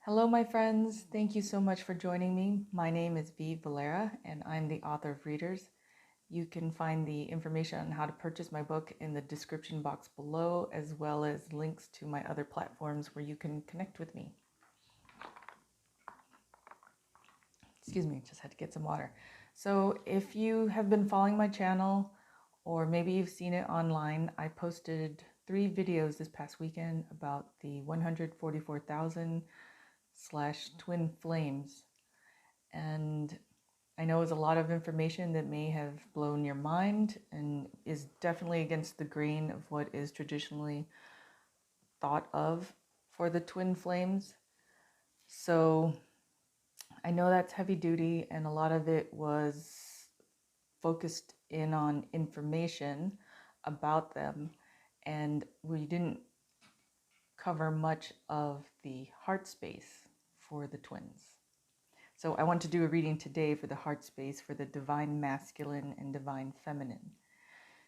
Hello, my friends. Thank you so much for joining me. My name is V Valera, and I'm the author of Readers. You can find the information on how to purchase my book in the description box below, as well as links to my other platforms where you can connect with me. Excuse me, just had to get some water. So, if you have been following my channel, or maybe you've seen it online, I posted 3 videos this past weekend about the 144,000 slash twin flames. And I know it's a lot of information that may have blown your mind and is definitely against the grain of what is traditionally thought of for the twin flames. So I know that's heavy duty, and a lot of it was focused in on information about them, and we didn't cover much of the heart space for the twins. So I want to do a reading today for the heart space for the divine masculine and divine feminine.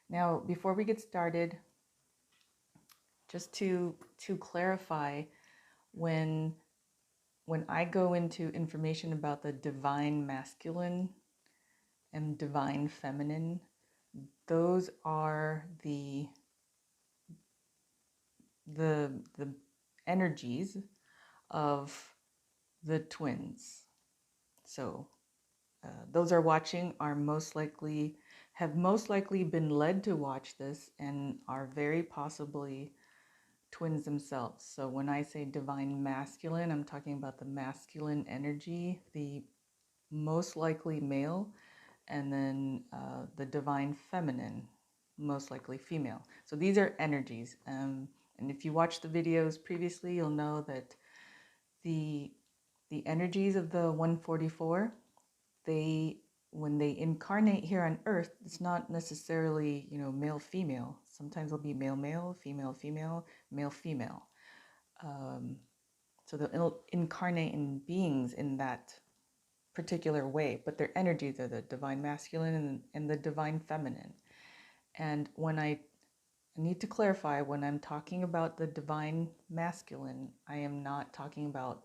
Now, before we get started, just to clarify, when I go into information about the divine masculine and divine feminine, those are the energies of the twins. So those are watching are have most likely been led to watch this and are very possibly twins themselves. So when I say divine masculine, I'm talking about the masculine energy, the most likely male, and then the divine feminine, most likely female. So these are energies. And if you watched the videos previously, you'll know that the energies of the 144, when they incarnate here on earth, it's not necessarily, male female. Sometimes it'll be male male, female female, male female. So they'll incarnate in beings in that particular way, but their energies are the divine masculine and the divine feminine. And when I need to clarify, when I'm talking about the divine masculine, I am not talking about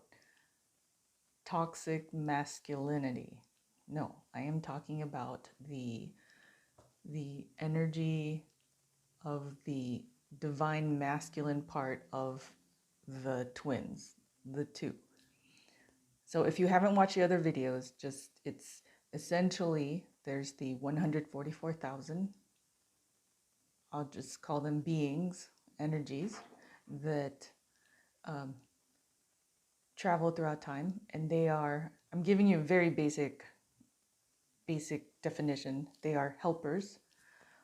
toxic masculinity. No, I am talking about the energy of the divine masculine part of the twins, the two. So if you haven't watched the other videos, it's essentially there's the 144,000. I'll just call them beings, energies that travel throughout time, and I'm giving you a very basic definition. They are helpers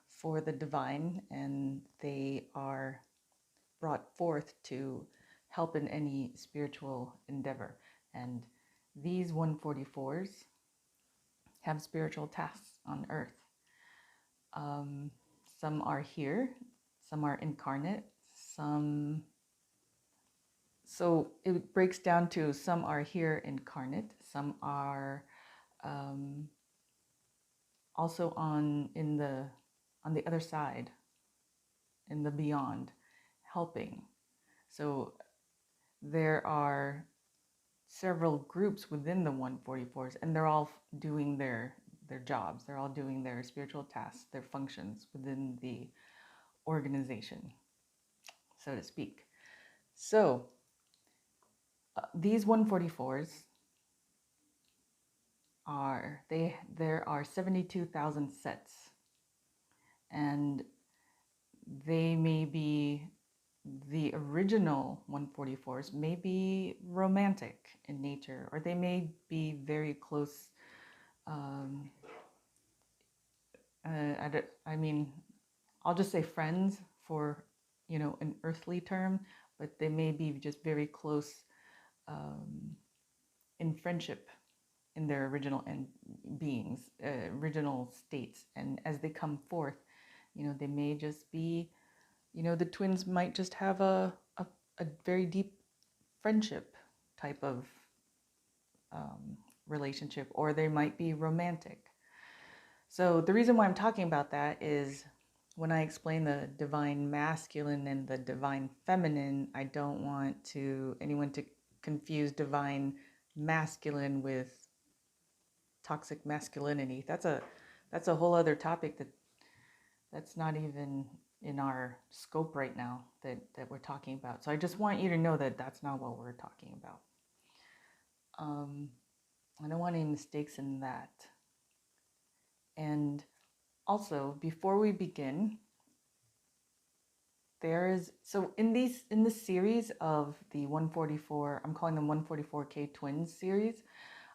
for the divine, and they are brought forth to help in any spiritual endeavor. And these 144s have spiritual tasks on earth. Some are here, some are incarnate, so it breaks down to some are here incarnate, some are also on the other side, in the beyond, helping. So there are several groups within the 144s, and they're all doing their jobs. They're all doing their spiritual tasks, their functions within the organization, so to speak. So these 144s there are 72,000 sets, and they may be, the original 144s may be romantic in nature, or they may be very close. I'll just say friends for, an earthly term, but they may be just very close in friendship in their original original states. And as they come forth, they may just be, the twins might just have a very deep friendship type of relationship, or they might be romantic. So the reason why I'm talking about that is when I explain the divine masculine and the divine feminine, I don't want anyone to confuse divine masculine with toxic masculinity. That's a whole other topic that's not even in our scope right now that we're talking about. So I just want you to know that that's not what we're talking about. I don't want any mistakes in that. And also, before we begin, so in this series of the 144, I'm calling them 144K Twins series,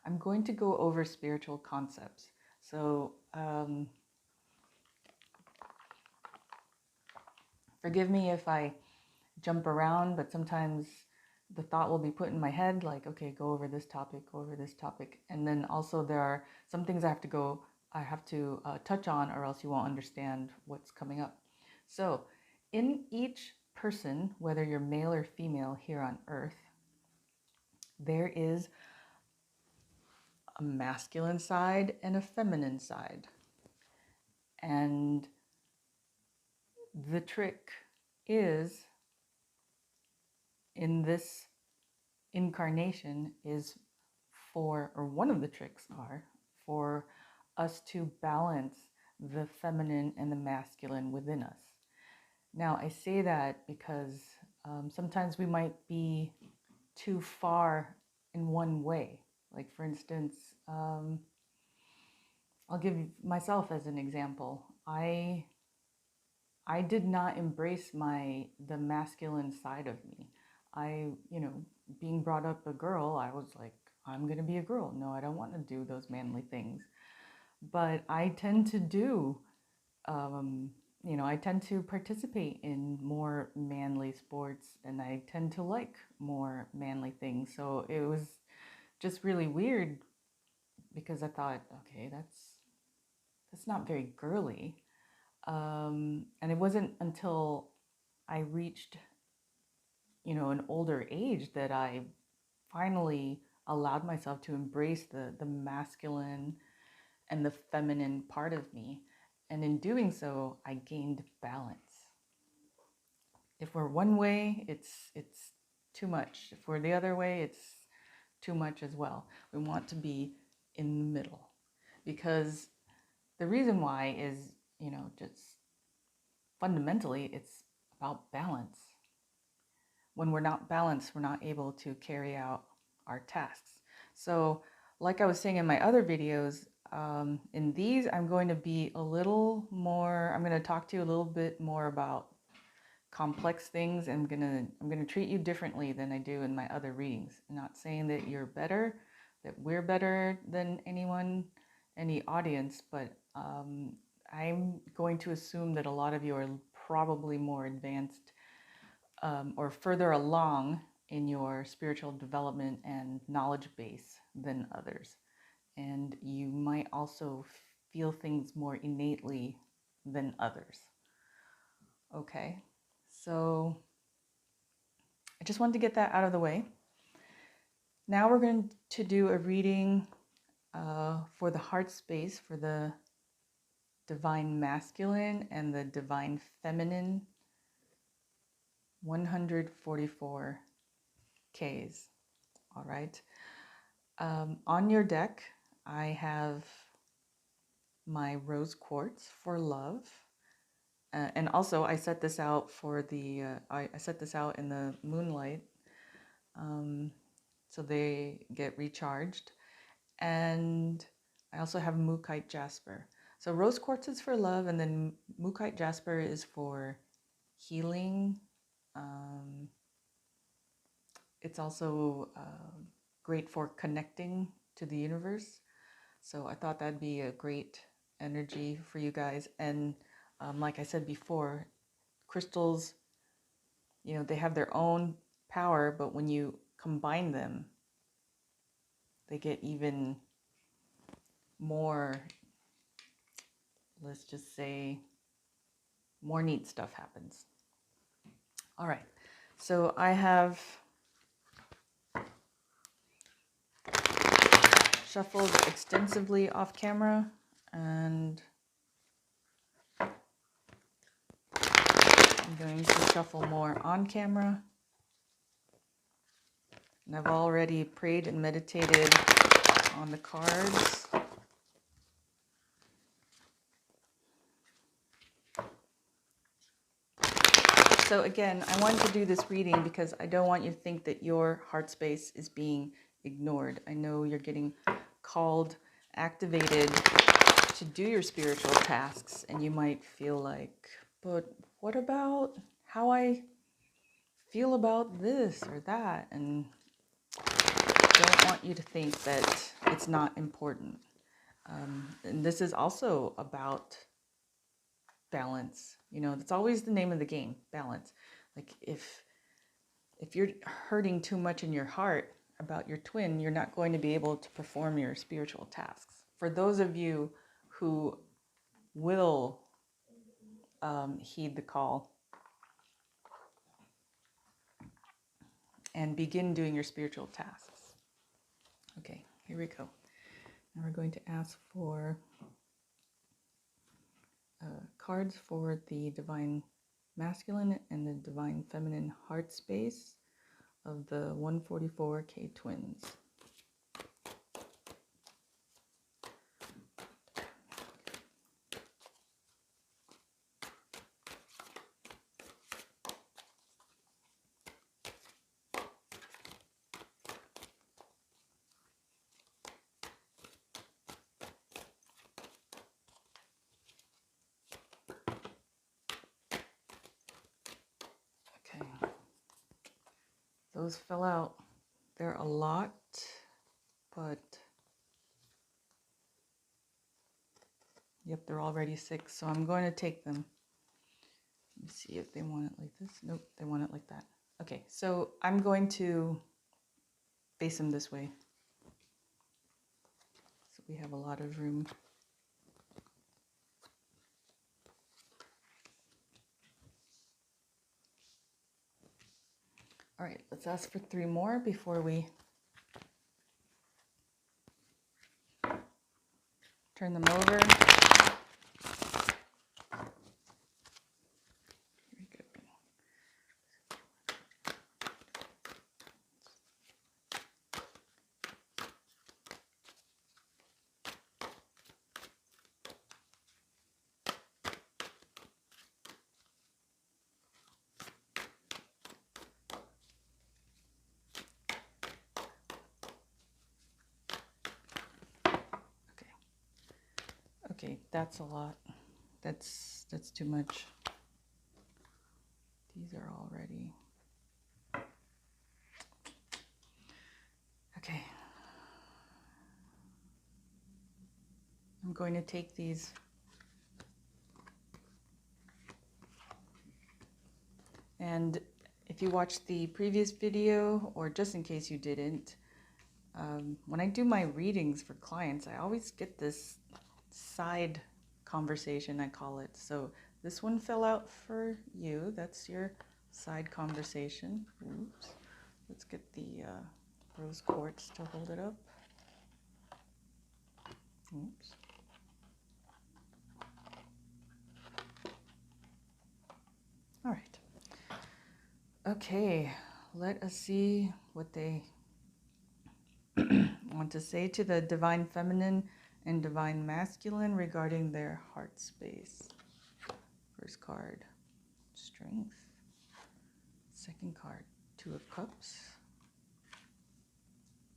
I'm going to go over spiritual concepts. So forgive me if I jump around, but sometimes the thought will be put in my head, like, okay, go over this topic, and then also there are some things I have to touch on, or else you won't understand what's coming up. So in each person, whether you're male or female here on earth, there is a masculine side and a feminine side. And the trick is, in this incarnation, is or one of the tricks are for us to balance the feminine and the masculine within us. Now, I say that because sometimes we might be too far in one way. Like, for instance, I'll give myself as an example. I did not embrace the masculine side of me. Being brought up a girl, I was like, I'm going to be a girl. No, I don't want to do those manly things. But I tend to I tend to participate in more manly sports, and I tend to like more manly things. So it was just really weird because I thought, okay, that's not very girly. And it wasn't until I reached, an older age that I finally allowed myself to embrace the masculine and the feminine part of me. And in doing so, I gained balance. If we're one way, it's too much. If we're the other way, it's too much as well. We want to be in the middle, because the reason why is, just fundamentally, it's about balance. When we're not balanced, we're not able to carry out our tasks. So, like I was saying in my other videos, in these, I'm going to talk to you a little bit more about complex things. I'm gonna treat you differently than I do in my other readings. I'm not saying that you're better, that we're better than any audience, but I'm going to assume that a lot of you are probably more advanced or further along in your spiritual development and knowledge base than others. And you might also feel things more innately than others. Okay, so I just wanted to get that out of the way. Now we're going to do a reading for the Heartspace, for the divine masculine and the divine feminine 144 Ks. All right. On your deck, I have my rose quartz for love. And also, I set this out I set this out in the moonlight, so they get recharged. And I also have Mookite Jasper. So rose quartz is for love, and then Mookite Jasper is for healing. It's also great for connecting to the universe. So I thought that'd be a great energy for you guys. And like I said before, crystals, they have their own power, but when you combine them, they get even more, let's just say, more neat stuff happens. All right, so I have shuffled extensively off camera, and I'm going to shuffle more on camera. And I've already prayed and meditated on the cards. So again, I wanted to do this reading because I don't want you to think that your heart space is being ignored. I know you're getting called, activated to do your spiritual tasks, and you might feel like, but what about how I feel about this or that? And I don't want you to think that it's not important. And this is also about balance. You know, that's always the name of the game, balance. Like if you're hurting too much in your heart about your twin, you're not going to be able to perform your spiritual tasks. For those of you who will heed the call and begin doing your spiritual tasks. Okay, here we go. Now we're going to ask for cards for the Divine Masculine and the Divine Feminine heart space of the 144K twins. Okay, those fell out. They're a lot, but yep, they're already 6, so I'm going to take them. Let me see if they want it like this. Nope, they want it like that. Okay, so I'm going to face them this way, so we have a lot of room. All right, let's ask for 3 more before we turn them over. Very good. Okay, that's a lot. That's too much. These are already. Okay. I'm going to take these. And if you watched the previous video, or just in case you didn't, when I do my readings for clients, I always get this side conversation, I call it. So this one fell out for you. That's your side conversation. Oops. Let's get the rose quartz to hold it up. Oops. All right. Okay, let us see what they want to say to the Divine Feminine and Divine Masculine regarding their heart space. First card, Strength. Second card, 2 of Cups.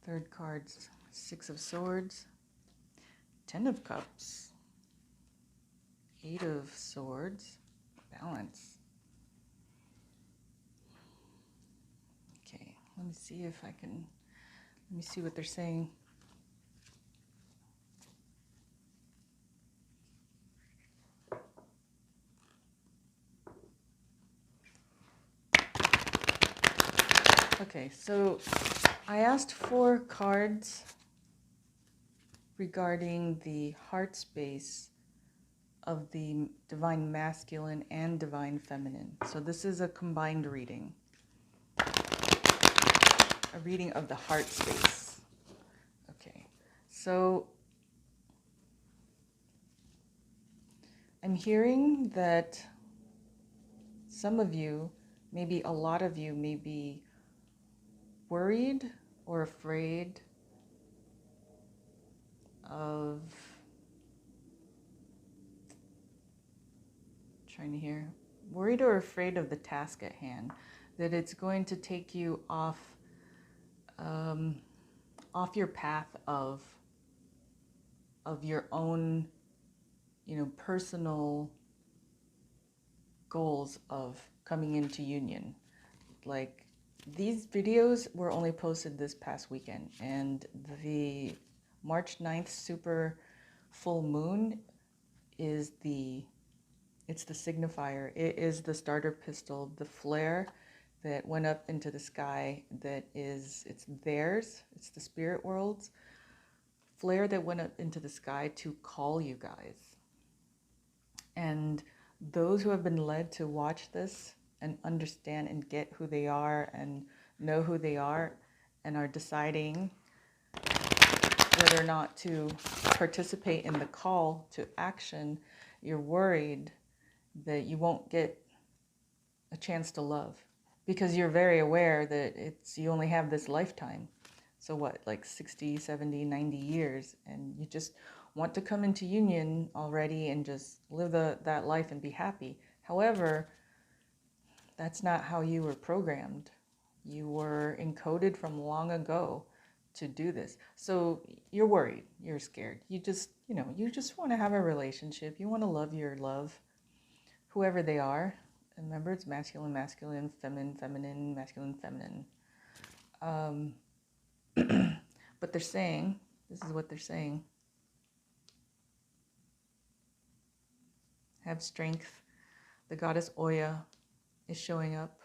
Third card, 6 of Swords. 10 of Cups. 8 of Swords. Balance. Okay, let me see if I can, let me see what they're saying. Okay, so I asked for cards regarding the heart space of the Divine Masculine and Divine Feminine. So this is a combined reading. A reading of the heart space. Okay, so I'm hearing that some of you, maybe a lot of you, may be worried or afraid of, trying to hear, worried or afraid of the task at hand, that it's going to take you um, off your path of your own, personal goals of coming into union. Like, these videos were only posted this past weekend, and the March 9th super full moon is it's the signifier. It is the starter pistol, the flare that went up into the sky, it's theirs, it's the spirit world's flare that went up into the sky to call you guys. And those who have been led to watch this and understand and get who they are and know who they are and are deciding whether or not to participate in the call to action, you're worried that you won't get a chance to love, because you're very aware that you only have this lifetime. So what, like 60, 70, 90 years, and you just want to come into union already and just live that life and be happy. However, that's not how you were programmed. You were encoded from long ago to do this. So you're worried, you're scared. You just want to have a relationship. You want to love your love, whoever they are. And remember, it's masculine, masculine, feminine, feminine, masculine, feminine. But they're saying, this is what they're saying. Have strength. The goddess Oya is showing up.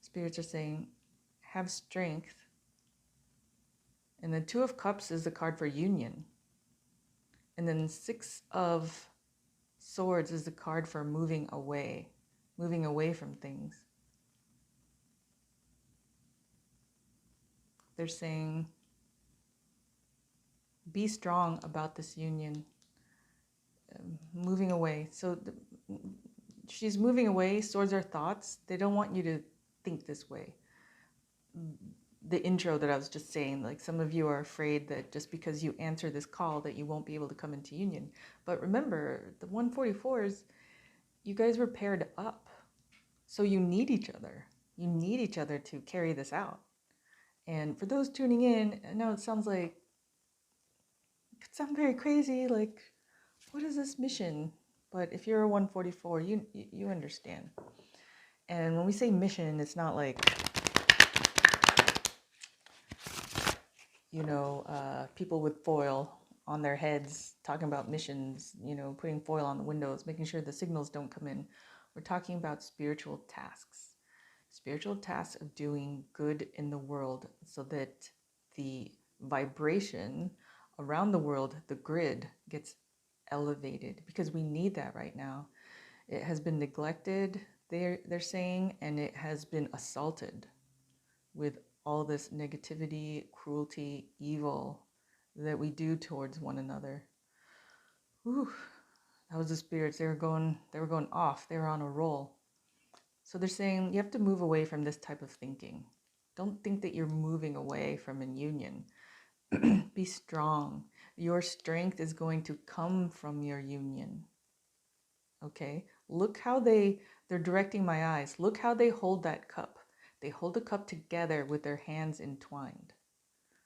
Spirits are saying, have strength. And then Two of Cups is the card for union. And then Six of Swords is the card for moving away from things. They're saying, be strong about this union. Moving away. So she's moving away. Swords are thoughts. They don't want you to think this way. The intro that I was just saying, like, some of you are afraid that just because you answer this call that you won't be able to come into union. But remember, the 144s, you guys were paired up. So you need each other. You need each other to carry this out. And for those tuning in, I know it could sound very crazy, like, what is this mission? But if you're a 144, you understand. And when we say mission, it's not like, people with foil on their heads talking about missions, putting foil on the windows, making sure the signals don't come in. We're talking about spiritual tasks of doing good in the world so that the vibration around the world, the grid, gets elevated, because we need that right now. It has been neglected, they're saying, and it has been assaulted with all this negativity, cruelty, evil that we do towards one another. Whew, that was the spirits. They were going off. They were on a roll. So they're saying you have to move away from this type of thinking. Don't think that you're moving away from a union. Be strong. Your strength is going to come from your union. Okay? Look how they're directing my eyes. Look how they hold that cup. They hold the cup together with their hands entwined.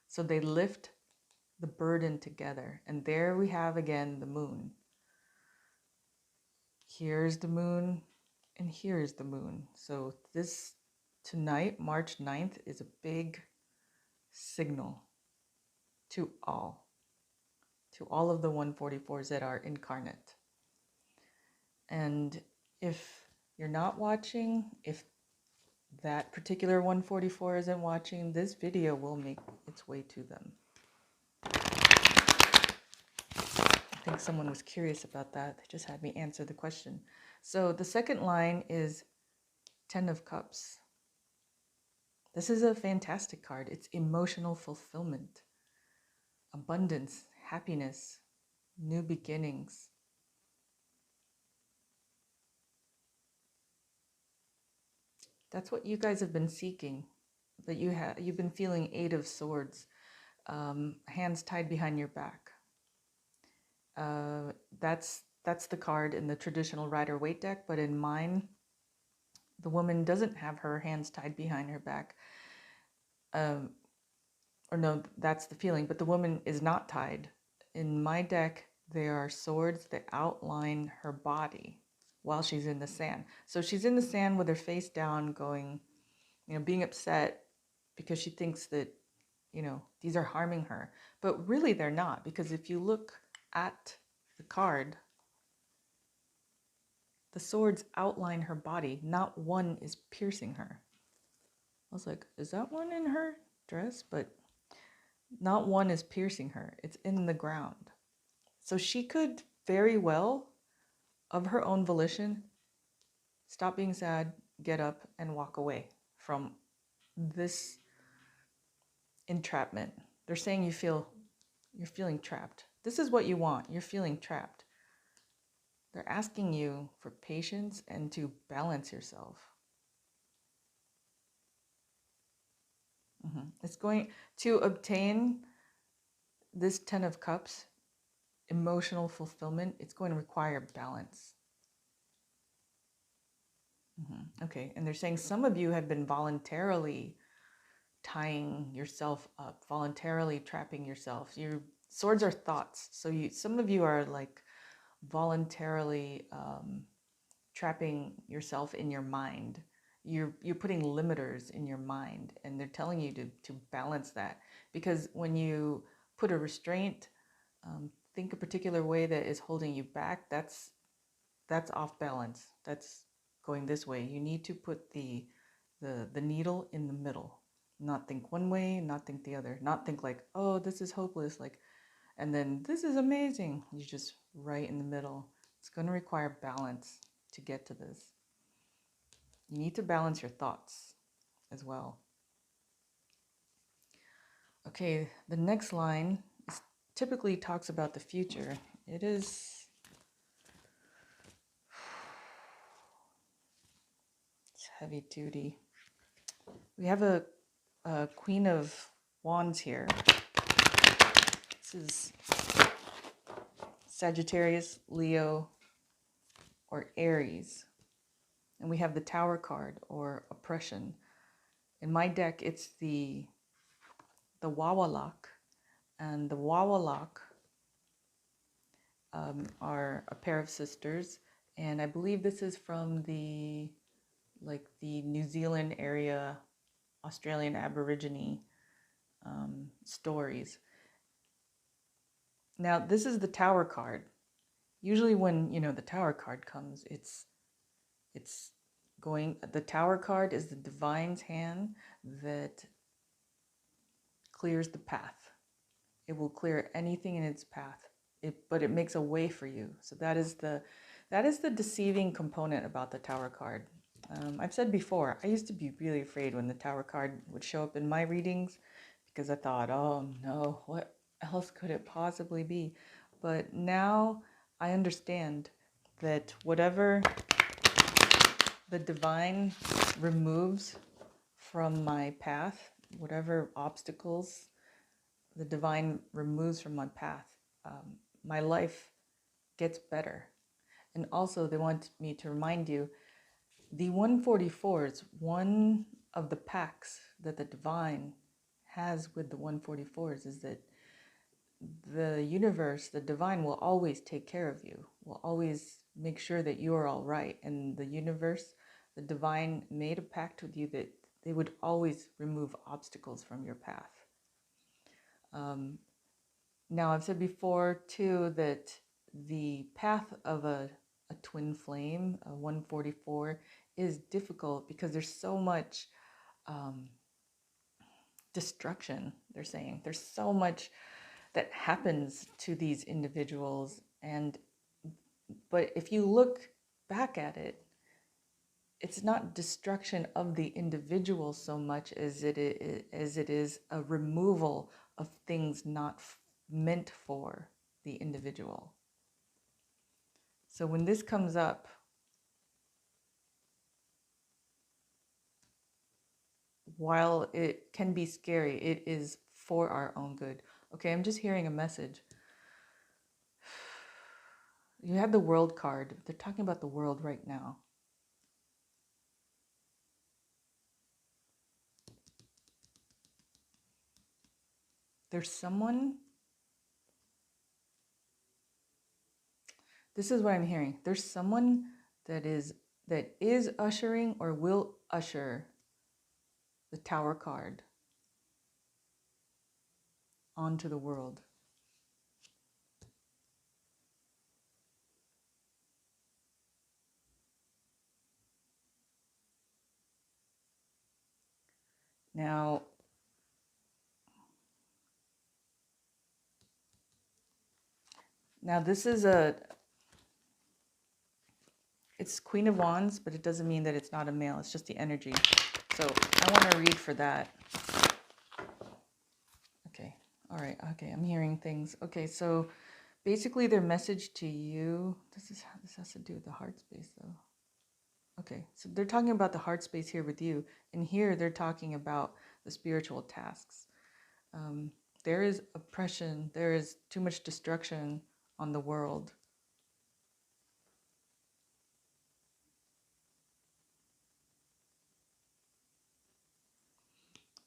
So they lift the burden together. And there we have again the moon. Here's the moon, and here's the moon. So this tonight, March 9th, is a big signal to all of the 144s that are incarnate. And if you're not watching, if that particular 144 isn't watching, this video will make its way to them. I think someone was curious about that. They just had me answer the question. So the second line is 10 of Cups. This is a fantastic card. It's emotional fulfillment, abundance, happiness, new beginnings. That's what you guys have been seeking. that you've been feeling 8 of Swords, hands tied behind your back. That's the card in the traditional Rider-Waite deck, but in mine, the woman doesn't have her hands tied behind her back. Or no, that's the feeling, but the woman is not tied. In my deck, there are swords that outline her body while she's in the sand. So she's in the sand with her face down, going, being upset because she thinks that, these are harming her. But really they're not, because if you look at the card, the swords outline her body. Not one is piercing her. I was like, is that one in her dress? But not one is piercing her. It's in the ground. So she could very well, of her own volition, stop being sad, get up, and walk away from this entrapment. They're saying you're feeling trapped. This is what you want. You're feeling trapped. They're asking you for patience and to balance yourself. It's going to obtain this 10 of Cups, emotional fulfillment. It's going to require balance. Okay, and they're saying some of you have been voluntarily tying yourself up, voluntarily trapping yourself. Your swords are thoughts, so some of you are like voluntarily trapping yourself in your mind. You're putting limiters in your mind, and they're telling you to balance that, because when you put a restraint, think a particular way that is holding you back, that's off balance. That's going this way. You need to put the needle in the middle. Not think one way, not think the other. Not think like, oh, this is hopeless, like, and then this is amazing. You just right in the middle. It's going to require balance to get to this. You need to balance your thoughts as well. Okay, the next line typically talks about the future. It's heavy duty. We have a Queen of Wands here. This is Sagittarius, Leo, or Aries. And we have the Tower card, or oppression. In my deck, it's the Wawalak. And the Wawalak are a pair of sisters. And I believe this is from the New Zealand area, Australian Aborigine stories. Now, this is the Tower card. Usually when, the Tower card comes, it's going, the Tower card is the divine's hand that clears the path. It will clear anything in its path, but it makes a way for you. So that is the deceiving component about the Tower card. I've said before, I used to be really afraid when the Tower card would show up in my readings, because I thought, oh no, what else could it possibly be? But now I understand that whatever the divine removes from my path, whatever obstacles the divine removes from my path, my life gets better. And also they want me to remind you, the 144s, one of the pacts that the divine has with the 144s is that the universe, the divine, will always take care of you, will always make sure that you are all right. And the universe, the divine, made a pact with you that they would always remove obstacles from your path. Now, I've said before too that the path of a twin flame, a 144, is difficult because there's so much destruction. They're saying there's so much that happens to these individuals, but if you look back at it, it's not destruction of the individual so much as it is a removal of things not meant for the individual. So when this comes up, while it can be scary, it is for our own good. Okay, I'm just hearing a message. You have the world card. They're talking about the world right now. There's someone, this is what I'm hearing. There's someone that is ushering or will usher the Tower card onto the world. Now, this is it's Queen of Wands, but it doesn't mean that it's not a male. It's just the energy. So I want to read for that. Okay. All right. Okay. I'm hearing things. Okay. So basically their message to you, this has to do with the heart space though. Okay. So they're talking about the heart space here with you. And here they're talking about the spiritual tasks. There is oppression. There is too much destruction on the world.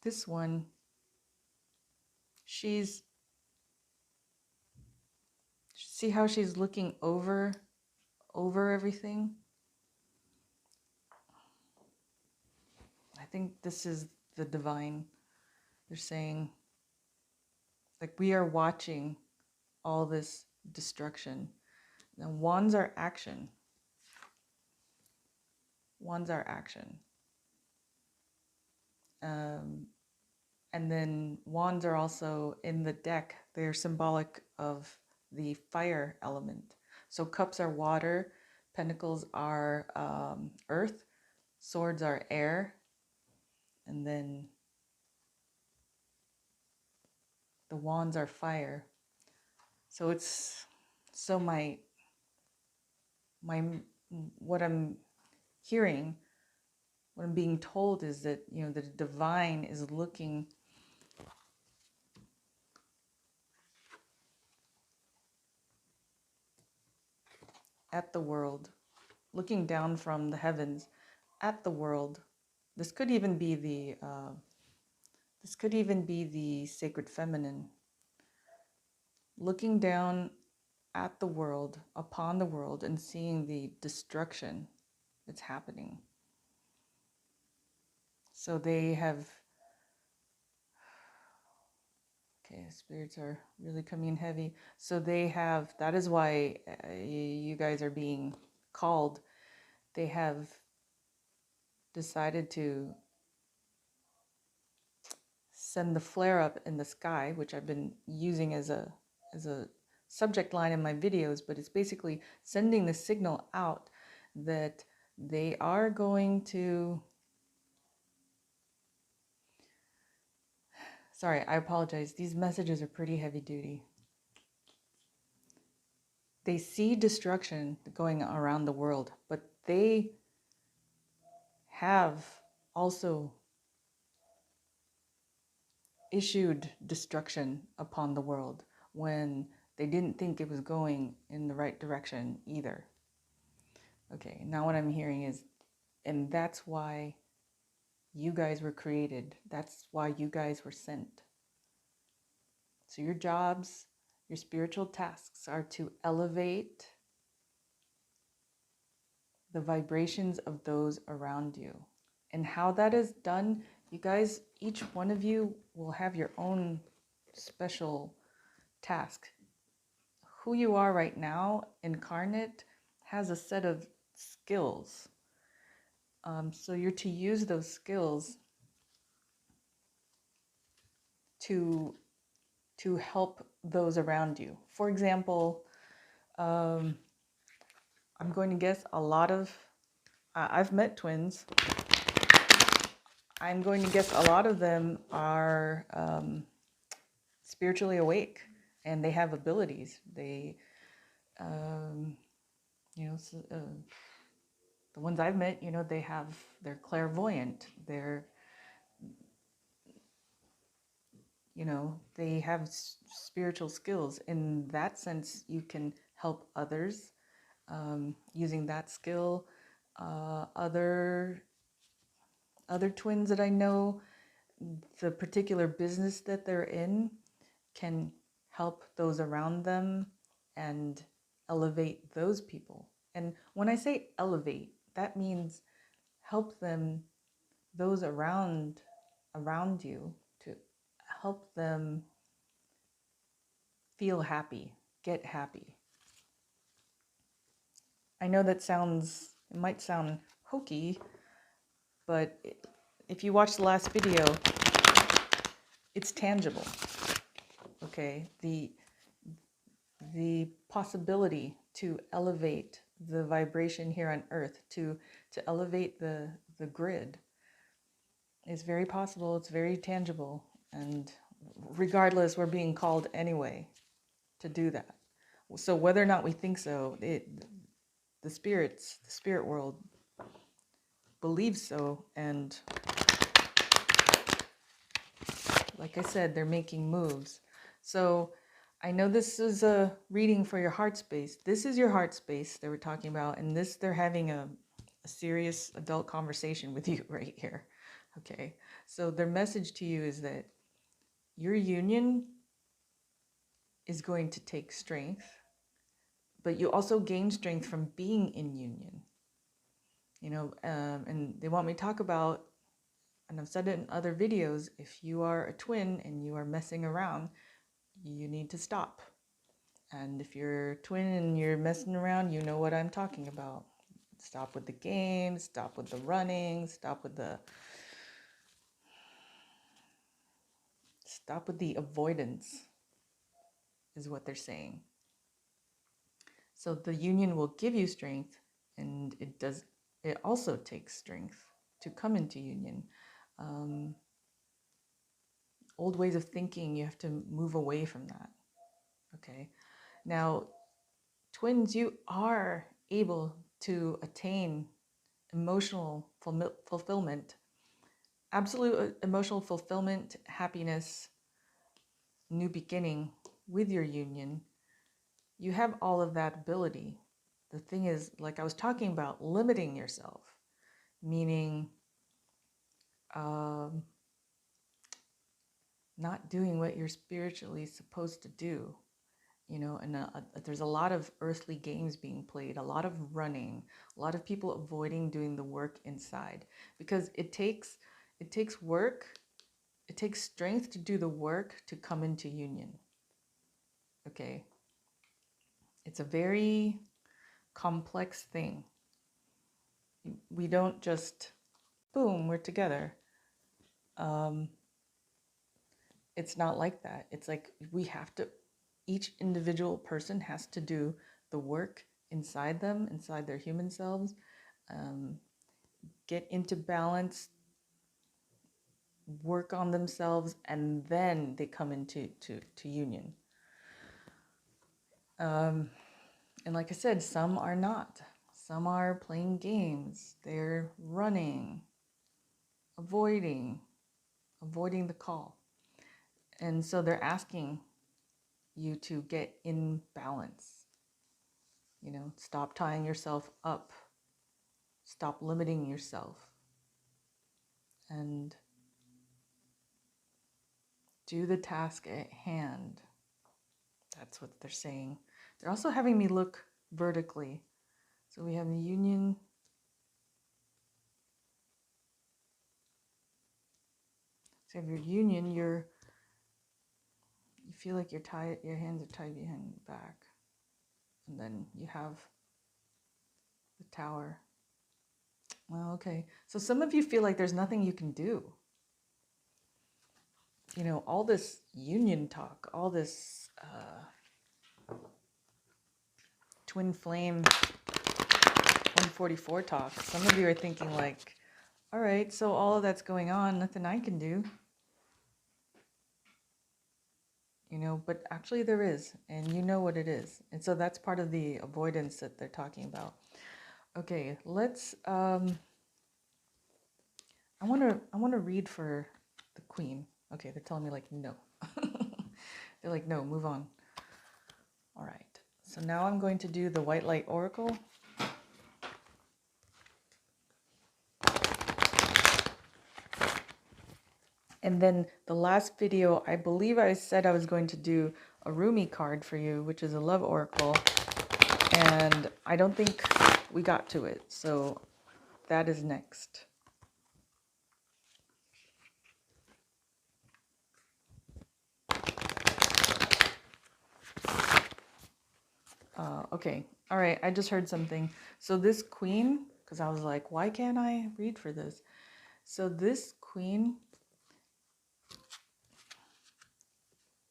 This one, see how she's looking over everything? I think this is the divine. They're saying, like, we are watching all this destruction. Now, wands are action. Wands are action. And then wands are also in the deck. They're symbolic of the fire element. So cups are water, pentacles are earth, swords are air, and then the wands are fire. So it's my what I'm hearing, what I'm being told is that, the divine is looking at the world, looking down from the heavens at the world. This could even be the sacred feminine, looking down at the world, upon the world, and seeing the destruction that's happening. So they have, okay, spirits are really coming in heavy. So they have, that is why you guys are being called. They have decided to send the flare up in the sky, which I've been using as a subject line in my videos, but it's basically sending the signal out that they are going to, sorry, I apologize. These messages are pretty heavy duty. They see destruction going around the world, but they have also issued destruction upon the world when they didn't think it was going in the right direction either. Okay, now what I'm hearing is, and that's why you guys were created. That's why you guys were sent. So your jobs, your spiritual tasks are to elevate the vibrations of those around you. And how that is done, you guys, each one of you will have your own special task. Who you are right now, incarnate, has a set of skills. So you're to use those skills to help those around you. For example, I'm going to guess a lot of, I've met twins. I'm going to guess a lot of them are spiritually awake and they have abilities. They, the ones I've met, they're clairvoyant. They have spiritual skills. In that sense, you can help others using that skill. Other twins that I know, the particular business that they're in can help those around them and elevate those people. And when I say elevate, that means help them, those around you, to help them feel happy, get happy. I know it might sound hokey, but if you watch the last video, it's tangible. Okay, the possibility to elevate the vibration here on Earth, to elevate the grid, is very possible. It's very tangible, and regardless, we're being called anyway to do that. So whether or not we think so, the spirit world believes so, and like I said, they're making moves. So I know this is a reading for your heart space. This is your heart space they were talking about, and they're having a serious adult conversation with you right here. Okay, so their message to you is that your union is going to take strength, but you also gain strength from being in union. And they want me to talk about, and I've said it in other videos, if you are a twin and you are messing around, you need to stop. And if you're a twin and you're messing around, you know what I'm talking about. Stop with the games, stop with the running, stop with the avoidance, is what they're saying. So the union will give you strength, and it also takes strength to come into union. Old ways of thinking, you have to move away from that. Okay. Now, twins, you are able to attain emotional fulfillment, absolute emotional fulfillment, happiness, new beginning with your union. You have all of that ability. The thing is, like I was talking about, limiting yourself, meaning not doing what you're spiritually supposed to do. And there's a lot of earthly games being played, a lot of running, a lot of people avoiding doing the work inside, because it takes work, it takes strength to do the work to come into union. Okay, it's a very complex thing. We don't just boom, we're together. It's not like that. It's like each individual person has to do the work inside them, inside their human selves, get into balance, work on themselves, and then they come into union. And like I said, some are not. Some are playing games. They're running, avoiding the call. And so they're asking you to get in balance. Stop tying yourself up. Stop limiting yourself. And do the task at hand. That's what they're saying. They're also having me look vertically. So we have the union. So if your union, you feel like your hands are tied behind the back. And then you have the tower. Well, okay. So some of you feel like there's nothing you can do. All this union talk, all this twin flame 144 talk. Some of you are thinking like, all right, so all of that's going on, nothing I can do. But actually there is, and you know what it is. And so that's part of the avoidance that they're talking about. Okay, let's, I want to read for the Queen. Okay, they're telling me like no. They're like, no, move on. All right. So now I'm going to do the white light oracle. And then the last video, I believe I said I was going to do a Rumi card for you, which is a love oracle. And I don't think we got to it. So that is next. Okay. All right. I just heard something. So this queen, because I was like, why can't I read for this? So this queen,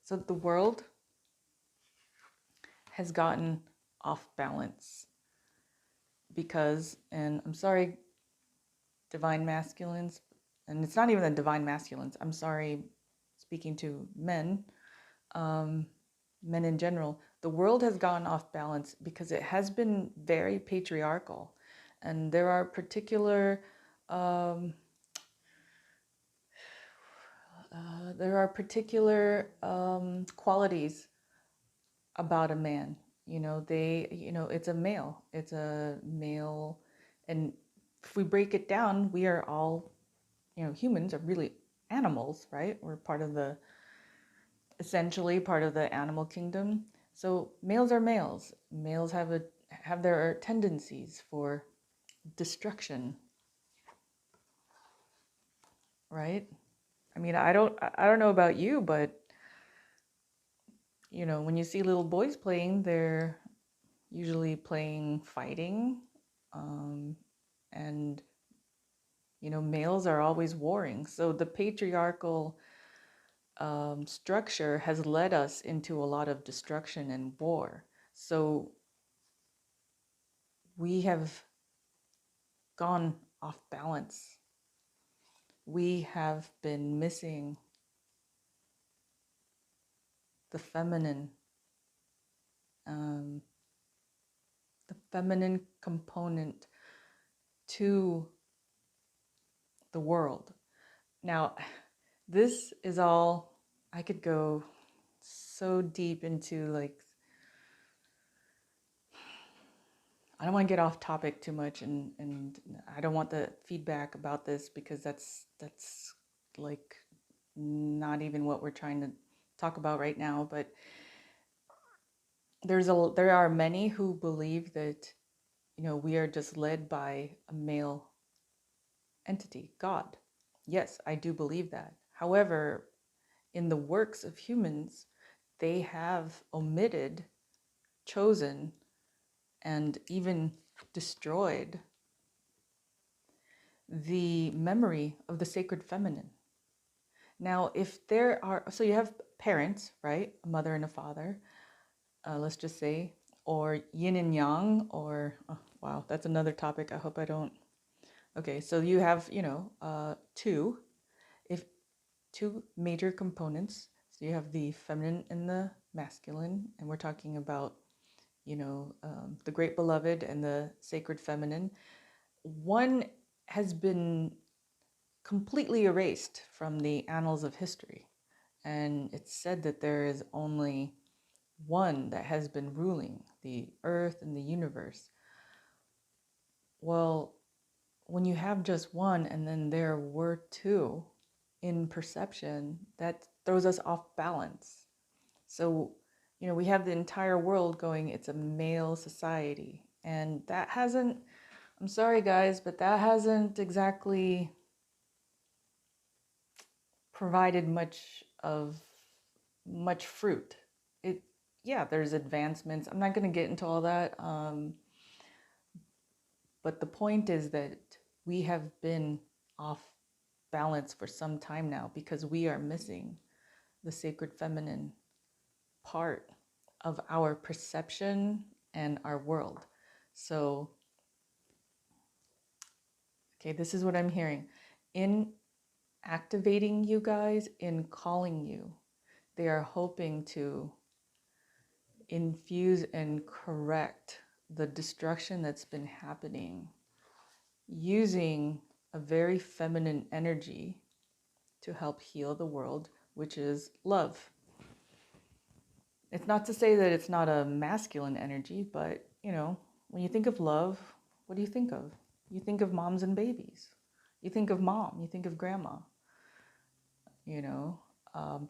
so the world has gotten off balance because, and I'm sorry, divine masculines, and it's not even the divine masculines. I'm sorry, speaking to men, men in general, the world has gone off balance because it has been very patriarchal, and there are particular um, qualities about a man. It's a male, and if we break it down, we are all, humans are really animals, right? We're essentially part of the animal kingdom. So males are males. Males have their tendencies for destruction, right? I mean, I don't know about you, but when you see little boys playing, they're usually playing fighting, and males are always warring. So the patriarchal structure has led us into a lot of destruction and war. So we have gone off balance. We have been missing the um, feminine component to the world. Now, this is all, I could go so deep into, like, I don't want to get off topic too much, and I don't want the feedback about this because that's like not even what we're trying to talk about right now. But there are many who believe that we are just led by a male entity, God. Yes, I do believe that. However, in the works of humans, they have omitted, chosen, and even destroyed the memory of the sacred feminine. Now, so you have parents, right? A mother and a father, let's just say, or yin and yang, or, oh, wow, that's another topic. I hope I don't. Okay, so you have, two major components. So you have the feminine and the masculine, and we're talking about, the great beloved and the sacred feminine. One has been completely erased from the annals of history. And it's said that there is only one that has been ruling the earth and the universe. Well, when you have just one and then there were two in perception, that throws us off balance. So, we have the entire world going, it's a male society. And that hasn't, I'm sorry guys, but that hasn't exactly provided much fruit. Yeah, there's advancements. I'm not going to get into all that. But the point is that we have been off balance for some time now because we are missing the sacred feminine part of our perception and our world. So, okay, this is what I'm hearing. In activating you guys, in calling you, they are hoping to infuse and correct the destruction that's been happening using a very feminine energy to help heal the world, which is love. It's not to say that it's not a masculine energy, but, when you think of love, what do you think of? You think of moms and babies. You think of mom, you think of grandma,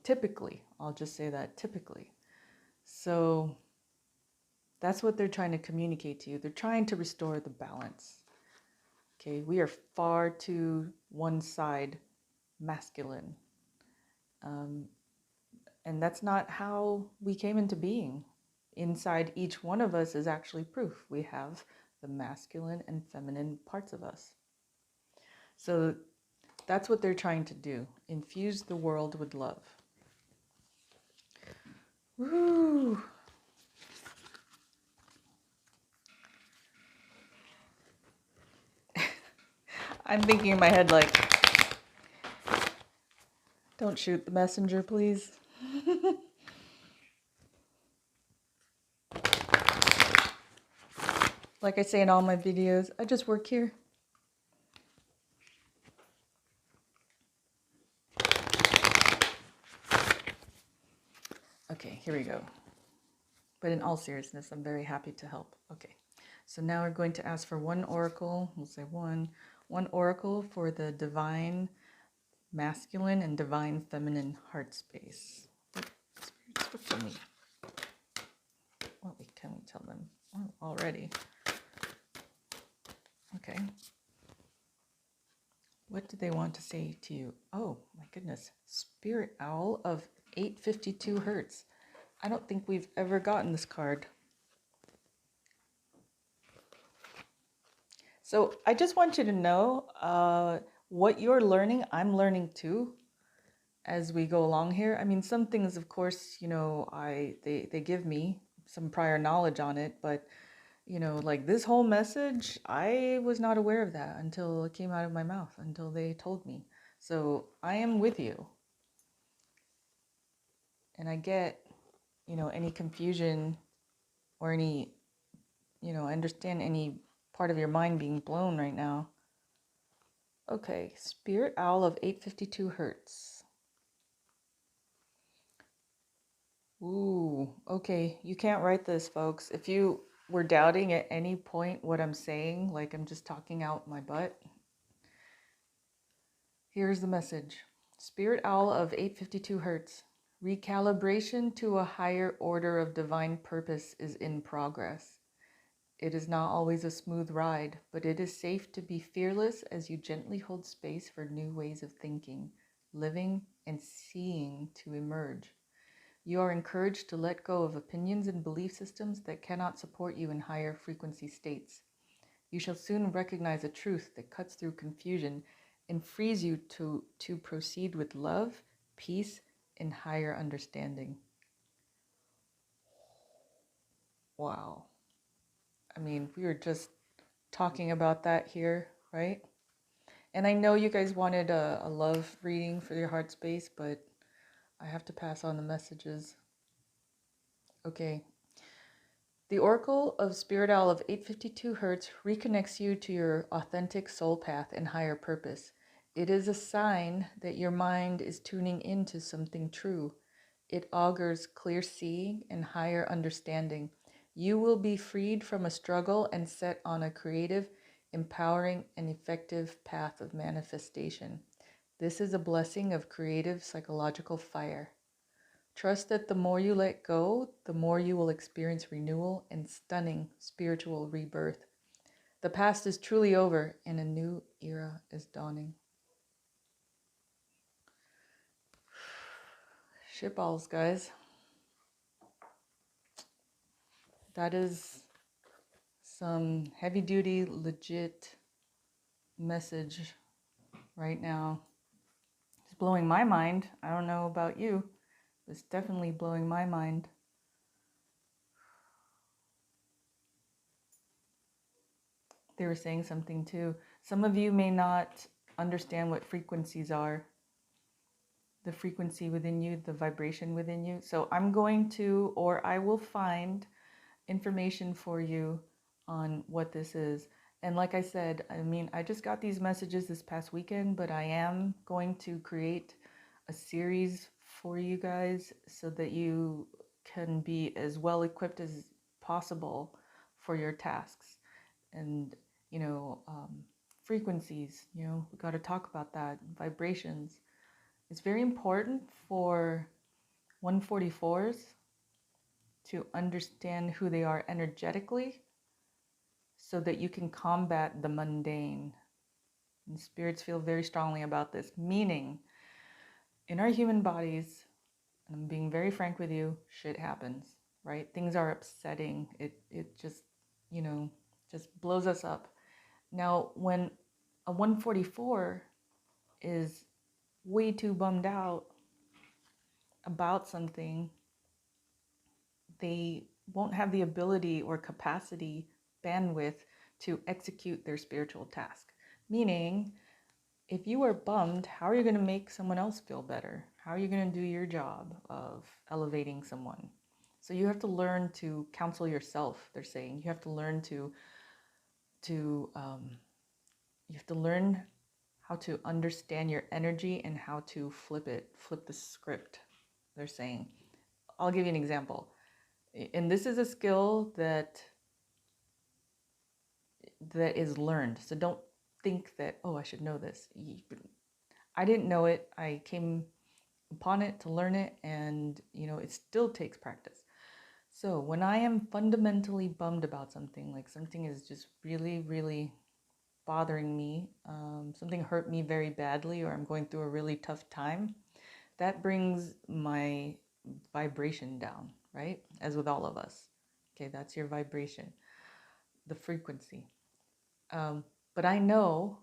typically. I'll just say that typically. So that's what they're trying to communicate to you. They're trying to restore the balance. Okay, we are far too one side masculine. And that's not how we came into being. Inside each one of us is actually proof. We have the masculine and feminine parts of us. So that's what they're trying to do. Infuse the world with love. Woo! I'm thinking in my head like, don't shoot the messenger, please. Like I say in all my videos, I just work here. Okay, here we go. But in all seriousness, I'm very happy to help. Okay, so now we're going to ask for one oracle. We'll say one oracle for the divine masculine and divine feminine heart space. Spirits, what can we tell them already? Okay. What do they want to say to you? Oh my goodness. Spirit Owl of 852 Hertz. I don't think we've ever gotten this card. So I just want you to know what you're learning, I'm learning too as we go along here. I mean, some things, of course, they give me some prior knowledge on it, but like this whole message, I was not aware of that until it came out of my mouth, until they told me. So I am with you. And I get, any confusion or any, I understand any part of your mind being blown right now. Okay, Spirit Owl of 852 Hertz. Ooh, okay, you can't write this, folks. If you were doubting at any point what I'm saying, like I'm just talking out my butt, here's the message. Spirit Owl of 852 Hertz. Recalibration to a higher order of divine purpose is in progress. It is not always a smooth ride, but it is safe to be fearless as you gently hold space for new ways of thinking, living, and seeing to emerge. You are encouraged to let go of opinions and belief systems that cannot support you in higher frequency states. You shall soon recognize a truth that cuts through confusion and frees you to proceed with love, peace, and higher understanding. Wow. I mean, we were just talking about that here, right? And I know you guys wanted a love reading for your heart space, but I have to pass on the messages. Okay. The Oracle of Spirit Owl of 852 Hertz reconnects you to your authentic soul path and higher purpose. It is a sign that your mind is tuning into something true. It augurs clear seeing and higher understanding. You will be freed from a struggle and set on a creative, empowering, and effective path of manifestation. This is a blessing of creative psychological fire. Trust that the more you let go, the more you will experience renewal and stunning spiritual rebirth. The past is truly over and a new era is dawning. Shitballs, guys. That is some heavy duty, legit message right now. It's blowing my mind. I don't know about you. It's definitely blowing my mind. They were saying something too. Some of you may not understand what frequencies are. The frequency within you, the vibration within you. So I'm going to, or I will find information for you on what this is. And like I said, I mean, I just got these messages this past weekend, but I am going to create a series for you guys so that you can be as well equipped as possible for your tasks. And, frequencies, we got to talk about that. Vibrations. It's very important for 144s to understand who they are energetically so that you can combat the mundane. And spirits feel very strongly about this, meaning in our human bodies, and I'm being very frank with you, shit happens, right? Things are upsetting. It just, just blows us up. Now, when a 144 is way too bummed out about something, they won't have the ability or capacity, bandwidth to execute their spiritual task. Meaning, if you are bummed, how are you going to make someone else feel better? How are you going to do your job of elevating someone? So you have to learn to counsel yourself, they're saying. You have to learn you have to learn how to understand your energy and how to flip the script, they're saying. I'll give you an example. And this is a skill that is learned. So don't think that, oh, I should know this. I didn't know it. I came upon it to learn it, and it still takes practice. So when I am fundamentally bummed about something, like something is just really, really bothering me, something hurt me very badly, or I'm going through a really tough time, that brings my vibration down, right? As with all of us. Okay, that's your vibration, the frequency. But I know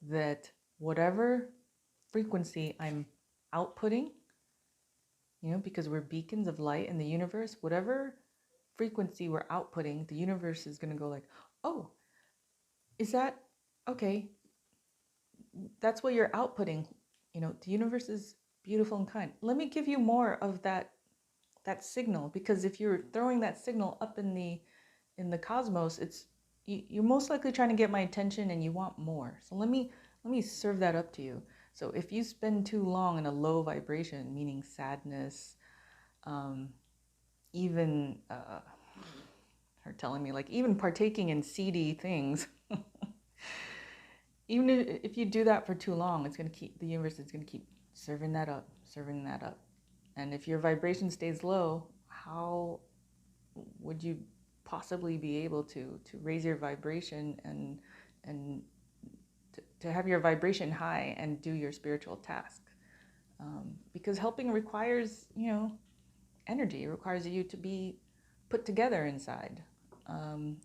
that whatever frequency I'm outputting, because we're beacons of light in the universe, whatever frequency we're outputting, the universe is going to go like, oh, is that okay? That's what you're outputting. The universe is beautiful and kind. Let me give you more of that signal, because if you're throwing that signal up in the cosmos, you're most likely trying to get my attention and you want more. So let me serve that up to you. So if you spend too long in a low vibration, meaning sadness, even her telling me, like, even partaking in seedy things, even if you do that for too long, the universe is going to keep serving that up. And if your vibration stays low, how would you possibly be able to raise your vibration and to have your vibration high and do your spiritual task? Because helping requires, energy. It requires you to be put together inside.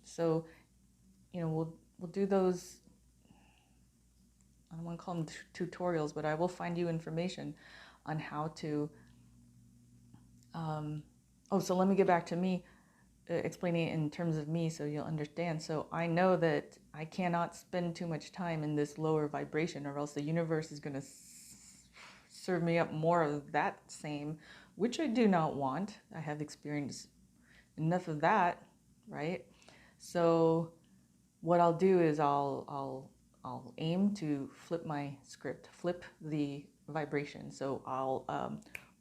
So, we'll do those. I don't want to call them tutorials, but I will find you information on how to. So let me get back to me. Explaining it in terms of me so you'll understand. So I know that I cannot spend too much time in this lower vibration, or else the universe is going to serve me up more of that same, which I do not want. I have experienced enough of that, right? So what I'll do is I'll aim to flip my script, flip the vibration. So I'll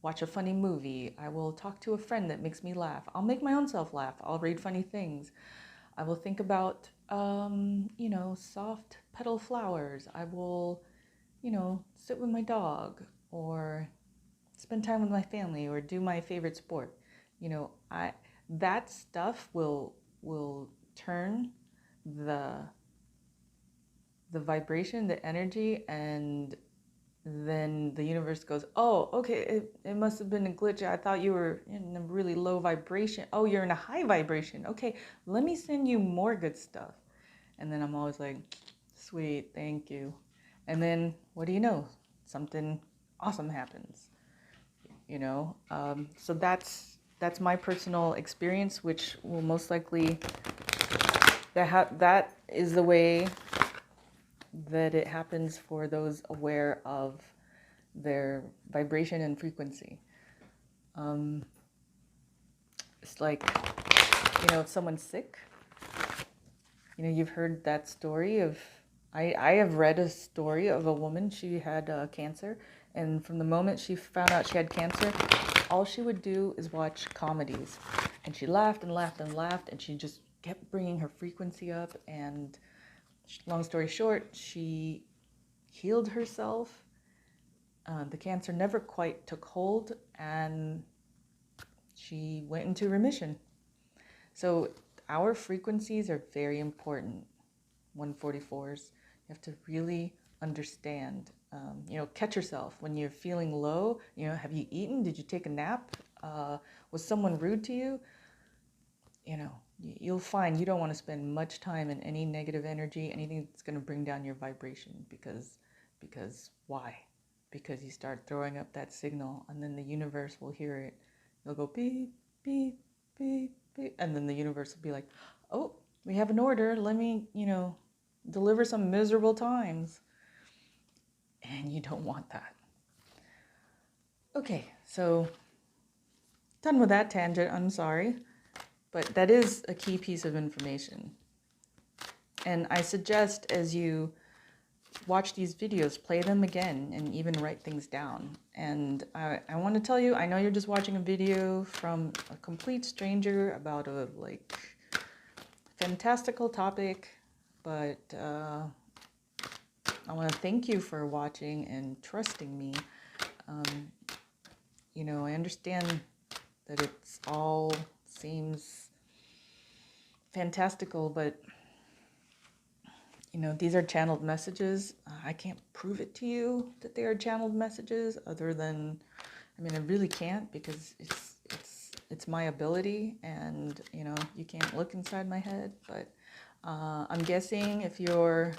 watch a funny movie. I will talk to a friend that makes me laugh. I'll make my own self laugh. I'll read funny things. I will think about, soft petal flowers. I will, sit with my dog, or spend time with my family, or do my favorite sport. That stuff will turn the vibration, the energy, and then the universe goes, oh, okay, it must have been a glitch. I thought you were in a really low vibration. Oh, you're in a high vibration. Okay, let me send you more good stuff. And then I'm always like, sweet, thank you. And then what do you know? Something awesome happens, So that's my personal experience, which will most likely, that is the way that it happens for those aware of their vibration and frequency. It's like, if someone's sick, you've heard that story of, I have read a story of a woman, she had cancer, And from the moment she found out she had cancer, all she would do is watch comedies. And she laughed and laughed and laughed, and she just kept bringing her frequency up. And long story short, she healed herself. The cancer never quite took hold, and she went into remission. So our frequencies are very important. 144s, you have to really understand, catch yourself when you're feeling low. Have you eaten? Did you take a nap? Was someone rude to you? You'll find you don't want to spend much time in any negative energy, anything that's going to bring down your vibration, because why? Because you start throwing up that signal, and then the universe will hear it. It'll go beep, beep, beep, beep, and then the universe will be like, oh, we have an order. Let me, deliver some miserable times. And you don't want that. Okay, so done with that tangent, I'm sorry. But that is a key piece of information. And I suggest as you watch these videos, play them again and even write things down. And I want to tell you, I know you're just watching a video from a complete stranger about a fantastical topic, but I want to thank you for watching and trusting me. I understand that it's all seems fantastical, but these are channeled messages. I can't prove it to you that they are channeled messages, other than, I really can't, because it's my ability, and you can't look inside my head. But I'm guessing if you're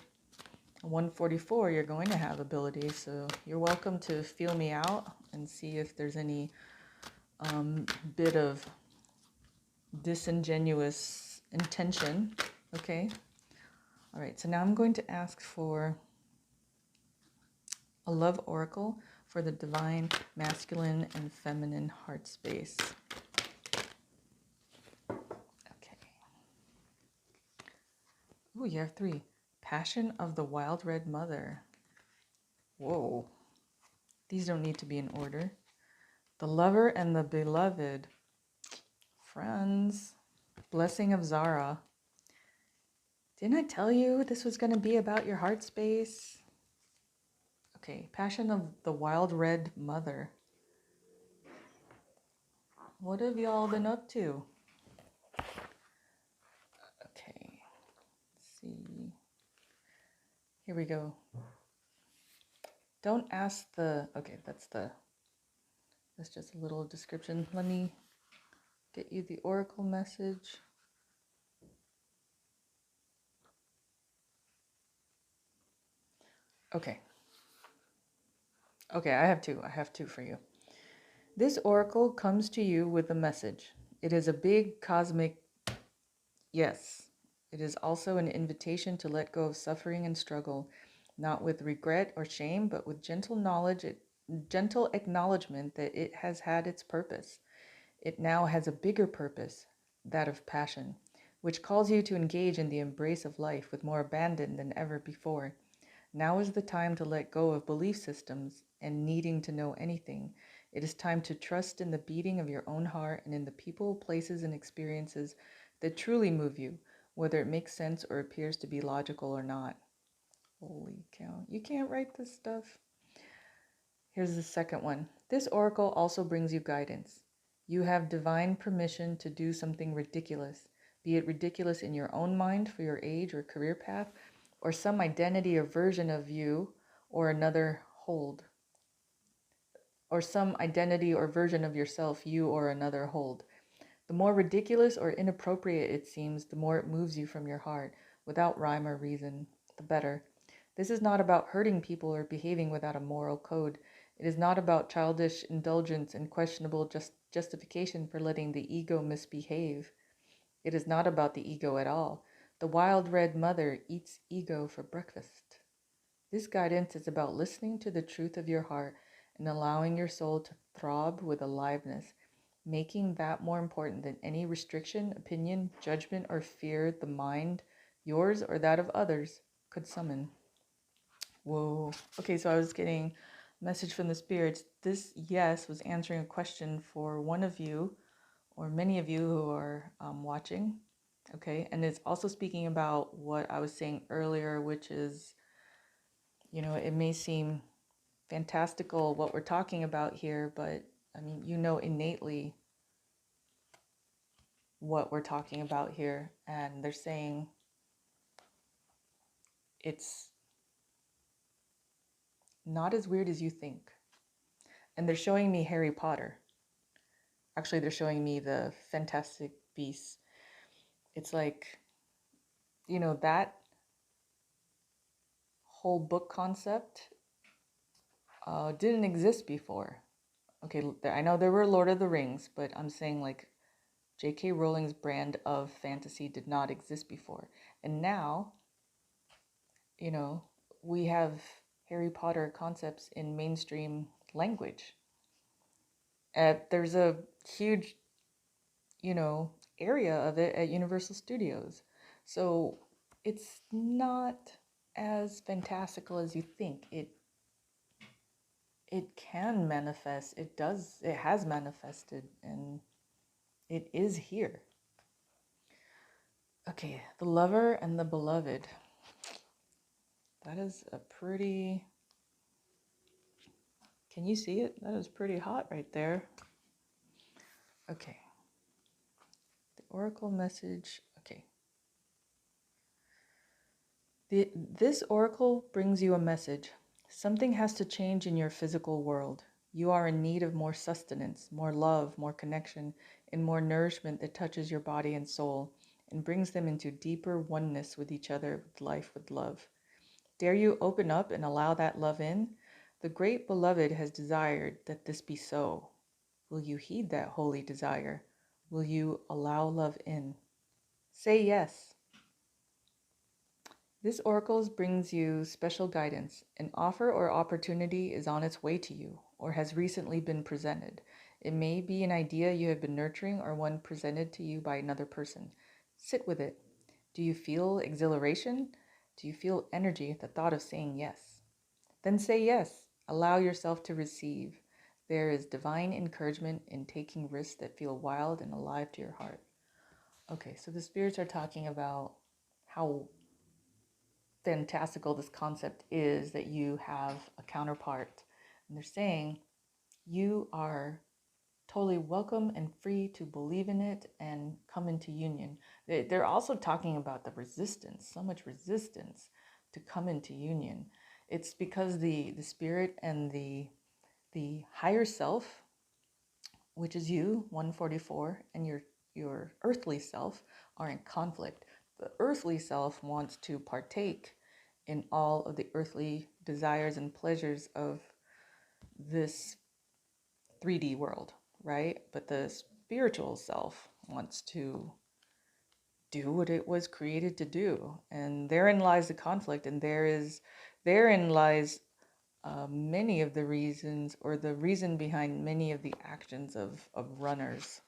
144, you're going to have abilities, so you're welcome to feel me out and see if there's any bit of disingenuous intention. Okay. All right, so now I'm going to ask for a love oracle for the divine masculine and feminine heart space. Okay. Ooh, you have 3. Passion of the Wild Red Mother. Whoa. These don't need to be in order. The Lover and the Beloved. Friends. Blessing of Zara. Didn't I tell you this was going to be about your heart space? Okay, Passion of the Wild Red Mother. What have y'all been up to? Okay, let's see. Here we go. Don't ask okay, that's just a little description. Let me get you the oracle message. Okay. Okay, I have two for you. This oracle comes to you with a message. It is a big cosmic yes. It is also an invitation to let go of suffering and struggle, not with regret or shame, but with gentle acknowledgement that it has had its purpose. It now has a bigger purpose, that of passion, which calls you to engage in the embrace of life with more abandon than ever before. Now is the time to let go of belief systems and needing to know anything. It is time to trust in the beating of your own heart and in the people, places, and experiences that truly move you, whether it makes sense or appears to be logical or not. Holy cow, you can't write this stuff. Here's the second one. This oracle also brings you guidance. You have divine permission to do something ridiculous, be it ridiculous in your own mind for your age or career path, or some identity or version of you or another hold. Or some identity or version of yourself you or another hold. The more ridiculous or inappropriate it seems, the more it moves you from your heart, without rhyme or reason, the better. This is not about hurting people or behaving without a moral code. It is not about childish indulgence and questionable justification for letting the ego misbehave. It is not about the ego at all. The wild red mother eats ego for breakfast. This guidance is about listening to the truth of your heart and allowing your soul to throb with aliveness, making that more important than any restriction, opinion, judgment, or fear the mind, yours or that of others, could summon. Whoa. Okay, so I was getting message from the spirits. This yes was answering a question for one of you or many of you who are watching. Okay, and it's also speaking about what I was saying earlier, which is, it may seem fantastical what we're talking about here, but I mean, innately what we're talking about here. And they're saying it's not as weird as you think. And they're showing me Harry Potter. Actually, they're showing me the Fantastic Beasts. It's like, that whole book concept didn't exist before. Okay, I know there were Lord of the Rings, but I'm saying like J.K. Rowling's brand of fantasy did not exist before. And now, we have Harry Potter concepts in mainstream language. There's a huge, area of it at Universal Studios. So it's not as fantastical as you think. It can manifest. It has manifested, and it is here. Okay, the lover and the beloved. That is a pretty... Can you see it? That is pretty hot right there. Okay. The oracle message. Okay. This oracle brings you a message. Something has to change in your physical world. You are in need of more sustenance, more love, more connection, and more nourishment that touches your body and soul and brings them into deeper oneness with each other, with life, with love. Dare you open up and allow that love in? The great beloved has desired that this be so. Will you heed that holy desire? Will you allow love in? Say yes. This oracle brings you special guidance. An offer or opportunity is on its way to you or has recently been presented. It may be an idea you have been nurturing or one presented to you by another person. Sit with it. Do you feel exhilaration? Do you feel energy at the thought of saying yes? Then say yes. Allow yourself to receive. There is divine encouragement in taking risks that feel wild and alive to your heart. Okay, so the spirits are talking about how fantastical this concept is that you have a counterpart. And they're saying you are totally welcome and free to believe in it and come into union. They're also talking about the resistance, so much resistance to come into union. It's because the spirit and the higher self, which is you, 144, and your earthly self are in conflict. The earthly self wants to partake in all of the earthly desires and pleasures of this 3D world, right? But the spiritual self wants to do what it was created to do. And therein lies the conflict, and therein lies many of the reasons, or the reason behind many of the actions of runners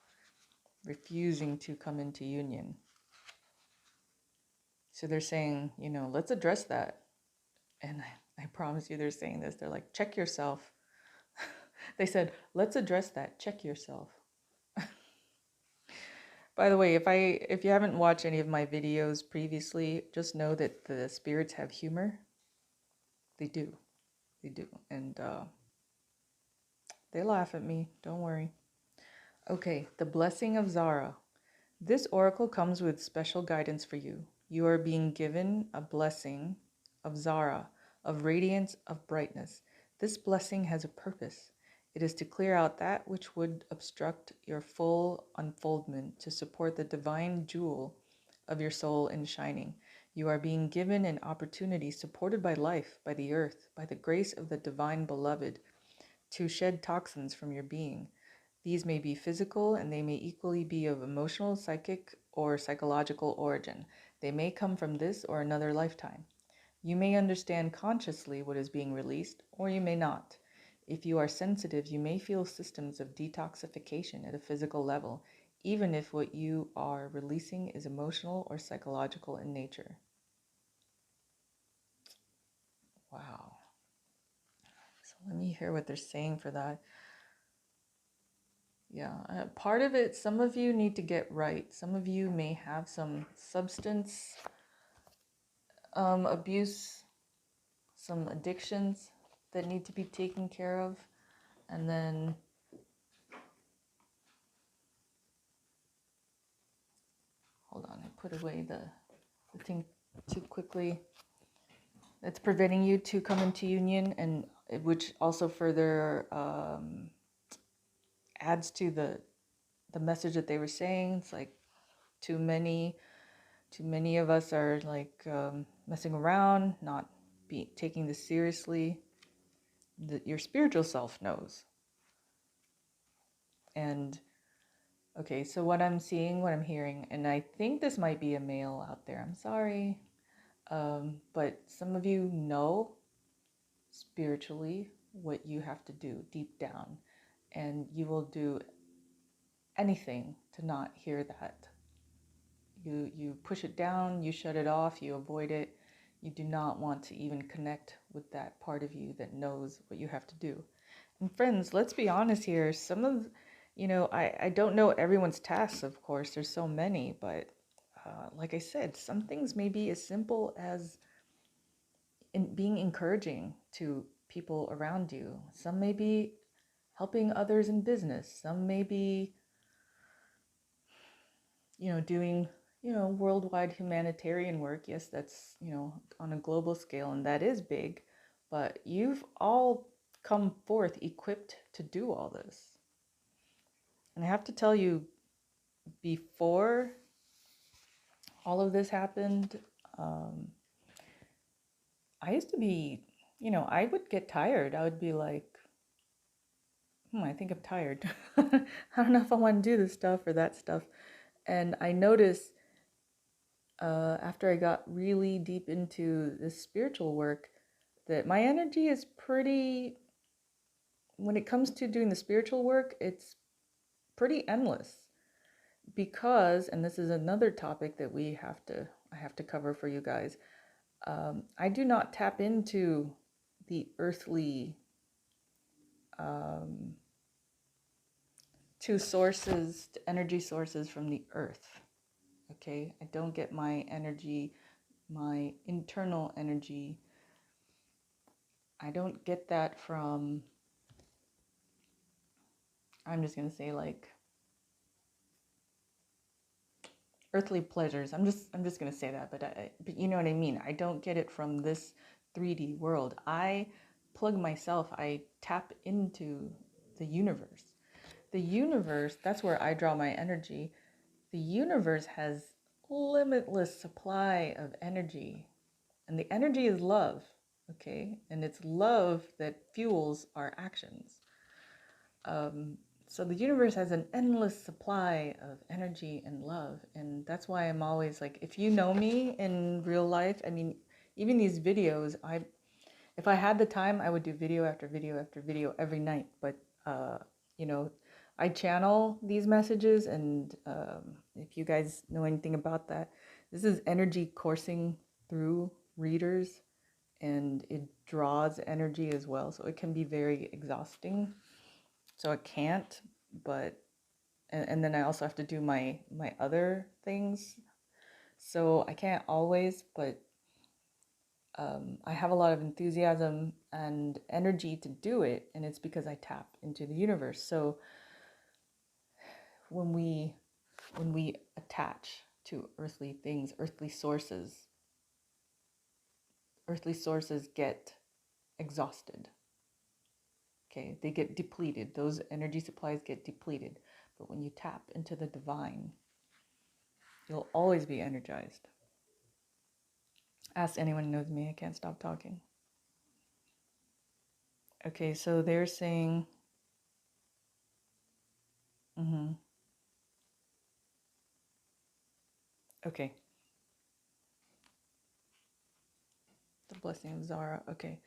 refusing to come into union. So they're saying, let's address that. And I promise you they're saying this. They're like, check yourself. They said, let's address that. Check yourself. By the way, if you haven't watched any of my videos previously, just know that the spirits have humor. They do. They do. And they laugh at me. Don't worry. Okay, the blessing of Zara. This oracle comes with special guidance for you. You are being given a blessing of Zara, of radiance, of brightness. This blessing has a purpose. It is to clear out that which would obstruct your full unfoldment, to support the divine jewel of your soul in shining. You are being given an opportunity supported by life, by the earth, by the grace of the divine beloved, to shed toxins from your being. These may be physical, and they may equally be of emotional, psychic, or psychological origin. They may come from this or another lifetime. You may understand consciously what is being released, or you may not. If you are sensitive, you may feel systems of detoxification at a physical level, even if what you are releasing is emotional or psychological in nature. Wow. So Let me hear what they're saying for that. Yeah, part of it, some of you need to get right. Some of you may have some substance abuse, some addictions that need to be taken care of. And then, hold on, I put away the thing too quickly. It's preventing you to come into union, and which also further adds to the message that they were saying. It's like too many of us are like messing around, not taking this seriously. Your spiritual self knows. And okay, so what I'm seeing, what I'm hearing, and I think this might be a male out there. I'm sorry, but some of you know spiritually what you have to do deep down, and you will do anything to not hear that. You push it down, you shut it off, you avoid it. You do not want to even connect with that part of you that knows what you have to do. And friends, let's be honest here. Some of, I don't know everyone's tasks, of course. There's so many, but like I said, some things may be as simple as being encouraging to people around you. Some may be helping others in business. Some may be, doing, worldwide humanitarian work. Yes, that's, on a global scale, and that is big, but you've all come forth equipped to do all this. And I have to tell you, before all of this happened, I used to be, I would get tired. I would be like, I think I'm tired. I don't know if I want to do this stuff or that stuff. And I noticed after I got really deep into this spiritual work that my energy is pretty, when it comes to doing the spiritual work, it's pretty endless. Because, and this is another topic that I have to cover for you guys. I do not tap into the earthly to energy sources from the earth. Okay, I don't get my energy, my internal energy. I don't get that from, I'm just gonna say, like, earthly pleasures. I'm just gonna say that, but you know what I mean. I don't get it from this 3D world. I plug myself. I tap into the universe. The universe, that's where I draw my energy. The universe has limitless supply of energy, and the energy is love, okay? And it's love that fuels our actions. So the universe has an endless supply of energy and love, and that's why I'm always like, if you know me in real life, I mean, even these videos, if I had the time, I would do video after video after video every night. But you know, I channel these messages, and if you guys know anything about that, this is energy coursing through readers, and it draws energy as well, so it can be very exhausting. So I can't, but and then I also have to do my other things, so I can't always, but I have a lot of enthusiasm and energy to do it, and it's because I tap into the universe. So when we attach to earthly things, earthly sources get exhausted. Okay, they get depleted. Those energy supplies get depleted. But when you tap into the divine, you'll always be energized. Ask anyone who knows me, I can't stop talking. Okay, so they're saying, okay. The blessing of Zara, okay.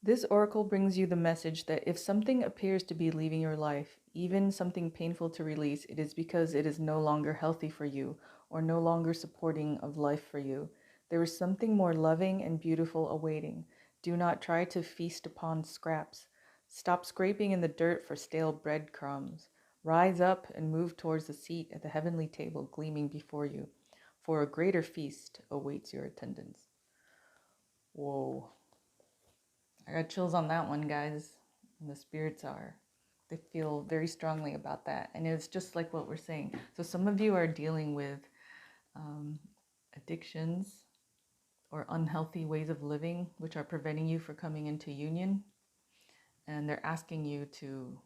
This oracle brings you the message that if something appears to be leaving your life, even something painful to release, it is because it is no longer healthy for you or no longer supporting of life for you. There is something more loving and beautiful awaiting. Do not try to feast upon scraps. Stop scraping in the dirt for stale breadcrumbs. Rise up and move towards the seat at the heavenly table gleaming before you, for a greater feast awaits your attendance. Whoa. I got chills on that one, guys. And the spirits they feel very strongly about that. And it's just like what we're saying. So some of you are dealing with addictions or unhealthy ways of living, which are preventing you from coming into union. And they're asking you to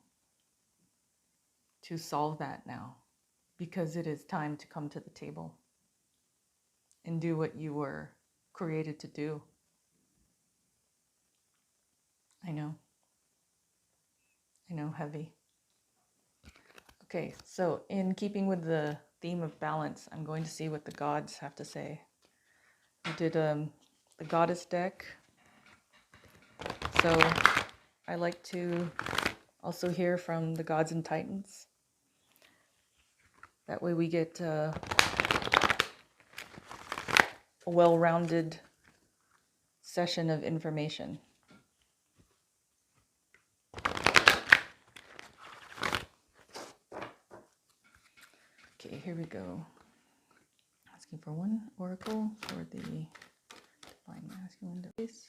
solve that now, because it is time to come to the table and do what you were created to do. I know, heavy. Okay, so in keeping with the theme of balance, I'm going to see what the gods have to say. I did the goddess deck, so I like to also hear from the gods and titans. That way we get a well-rounded session of information. Okay, here we go. Asking for one oracle for the divine masculine device.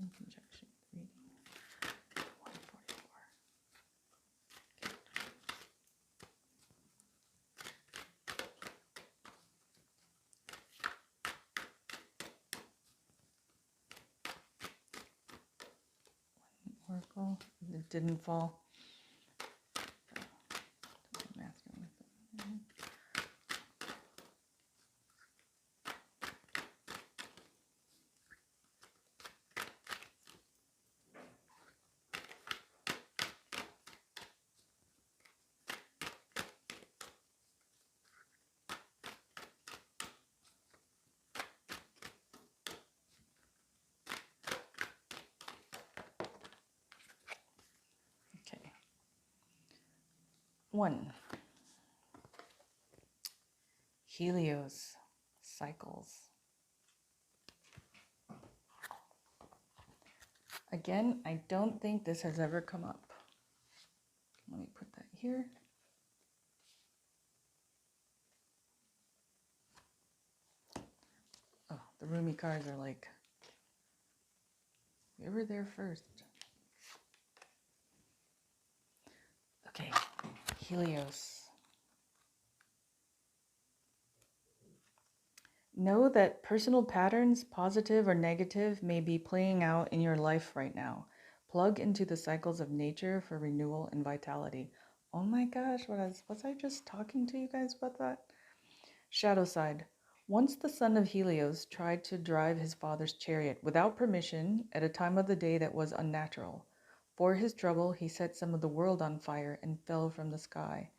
In conjunction reading 144. Oracle. It didn't fall. Okay. 1. Helios cycles. Again, I don't think this has ever come up. Let me put that here. Oh, the Rumi cards are like, we were there first. Okay, Helios. Know that personal patterns, positive or negative, may be playing out in your life right now. Plug into the cycles of nature for renewal and vitality. Oh my gosh, was I just talking to you guys about that? Shadow side. Once the son of Helios tried to drive his father's chariot without permission at a time of the day that was unnatural. For his trouble, he set some of the world on fire and fell from the sky.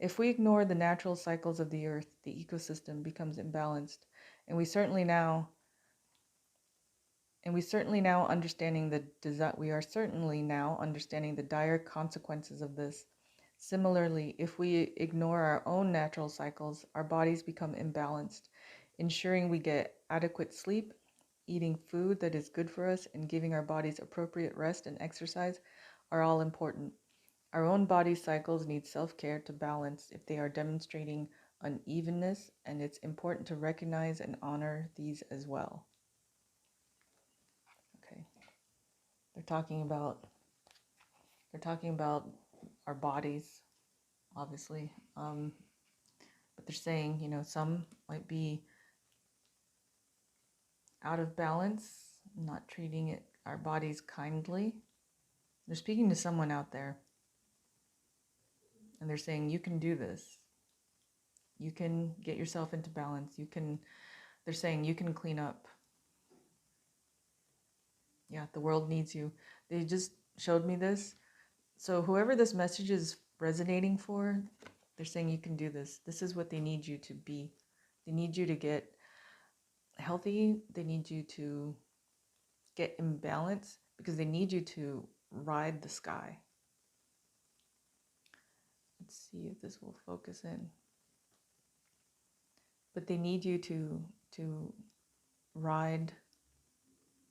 If we ignore the natural cycles of the earth, the ecosystem becomes imbalanced, and we certainly now understanding the dire consequences of this. Similarly, if we ignore our own natural cycles, our bodies become imbalanced. Ensuring we get adequate sleep, eating food that is good for us, and giving our bodies appropriate rest and exercise are all important. Our own body cycles need self-care to balance if they are demonstrating unevenness, and it's important to recognize and honor these as well. Okay. They're talking about our bodies, obviously. But they're saying, some might be out of balance, not treating our bodies kindly. They're speaking to someone out there. And they're saying, you can do this. You can get yourself into balance. They're saying you can clean up. Yeah, the world needs you. They just showed me this. So whoever this message is resonating for, they're saying you can do this. This is what they need you to be. They need you to get healthy. They need you to get in balance because they need you to ride the sky. Let's see if this will focus in. But they need you to to ride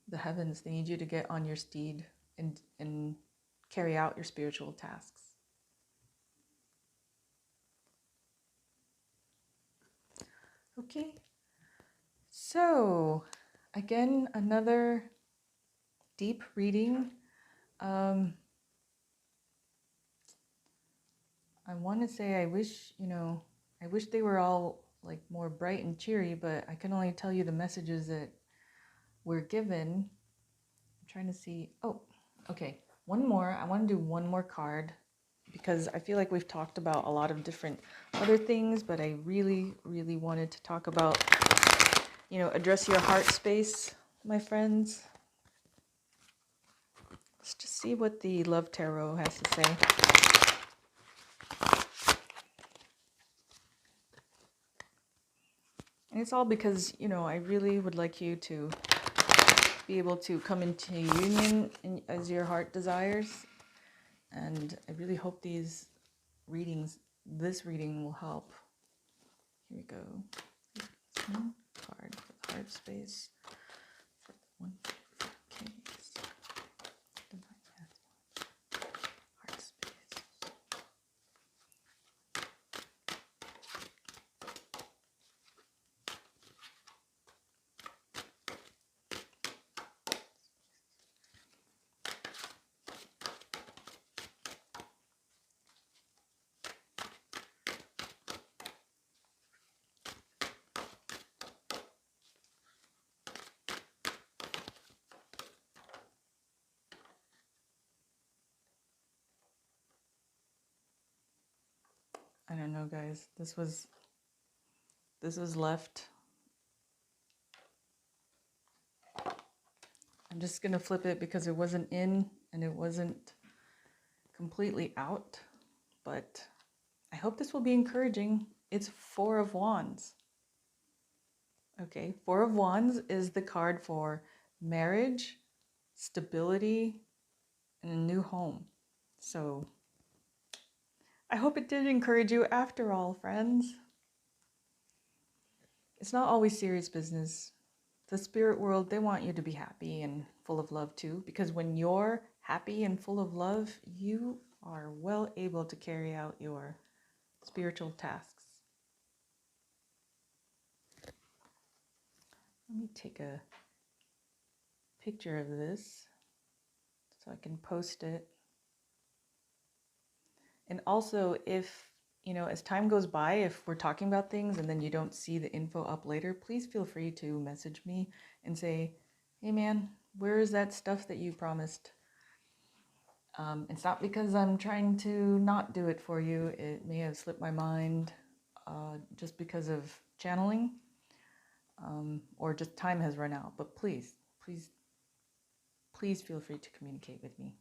the heavens. They need you to get on your steed and carry out your spiritual tasks. Okay, so again, another deep reading. I want to say I wish they were all like more bright and cheery, but I can only tell you the messages that we're given. I'm trying to see. Oh, okay. One more. I want to do one more card because I feel like we've talked about a lot of different other things, but I really, really wanted to talk about, address your heart space, my friends. Let's just see what the Love Tarot has to say. And it's all because, I really would like you to be able to come into union as your heart desires. And I really hope this reading will help. Here we go. One card for the heart space. For one case. Heart space. I don't know, guys. This was left. I'm just going to flip it because it wasn't in and it wasn't completely out. But I hope this will be encouraging. It's Four of Wands. Okay, Four of Wands is the card for marriage, stability, and a new home. So I hope it did encourage you after all, friends. It's not always serious business. The spirit world, they want you to be happy and full of love too, because when you're happy and full of love, you are well able to carry out your spiritual tasks. Let me take a picture of this so I can post it. And also, if, as time goes by, if we're talking about things and then you don't see the info up later, please feel free to message me and say, hey man, where is that stuff that you promised? It's not because I'm trying to not do it for you. It may have slipped my mind just because of channeling or just time has run out. But please, please, please feel free to communicate with me.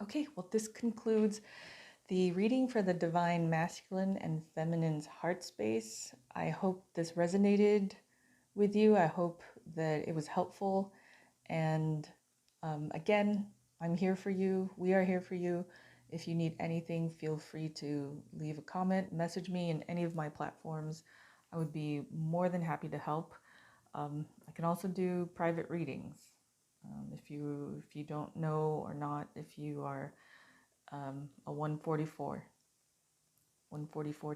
Okay, well, this concludes the reading for the Divine Masculine and Feminine's heart space. I hope this resonated with you. I hope that it was helpful. And again, I'm here for you. We are here for you. If you need anything, feel free to leave a comment, message me in any of my platforms. I would be more than happy to help. I can also do private readings. If you don't know or not, if you are a 144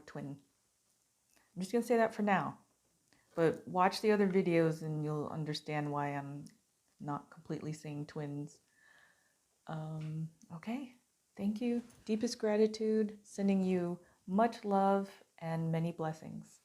twin. I'm just going to say that for now. But watch the other videos and you'll understand why I'm not completely saying twins. Okay, thank you. Deepest gratitude, sending you much love and many blessings.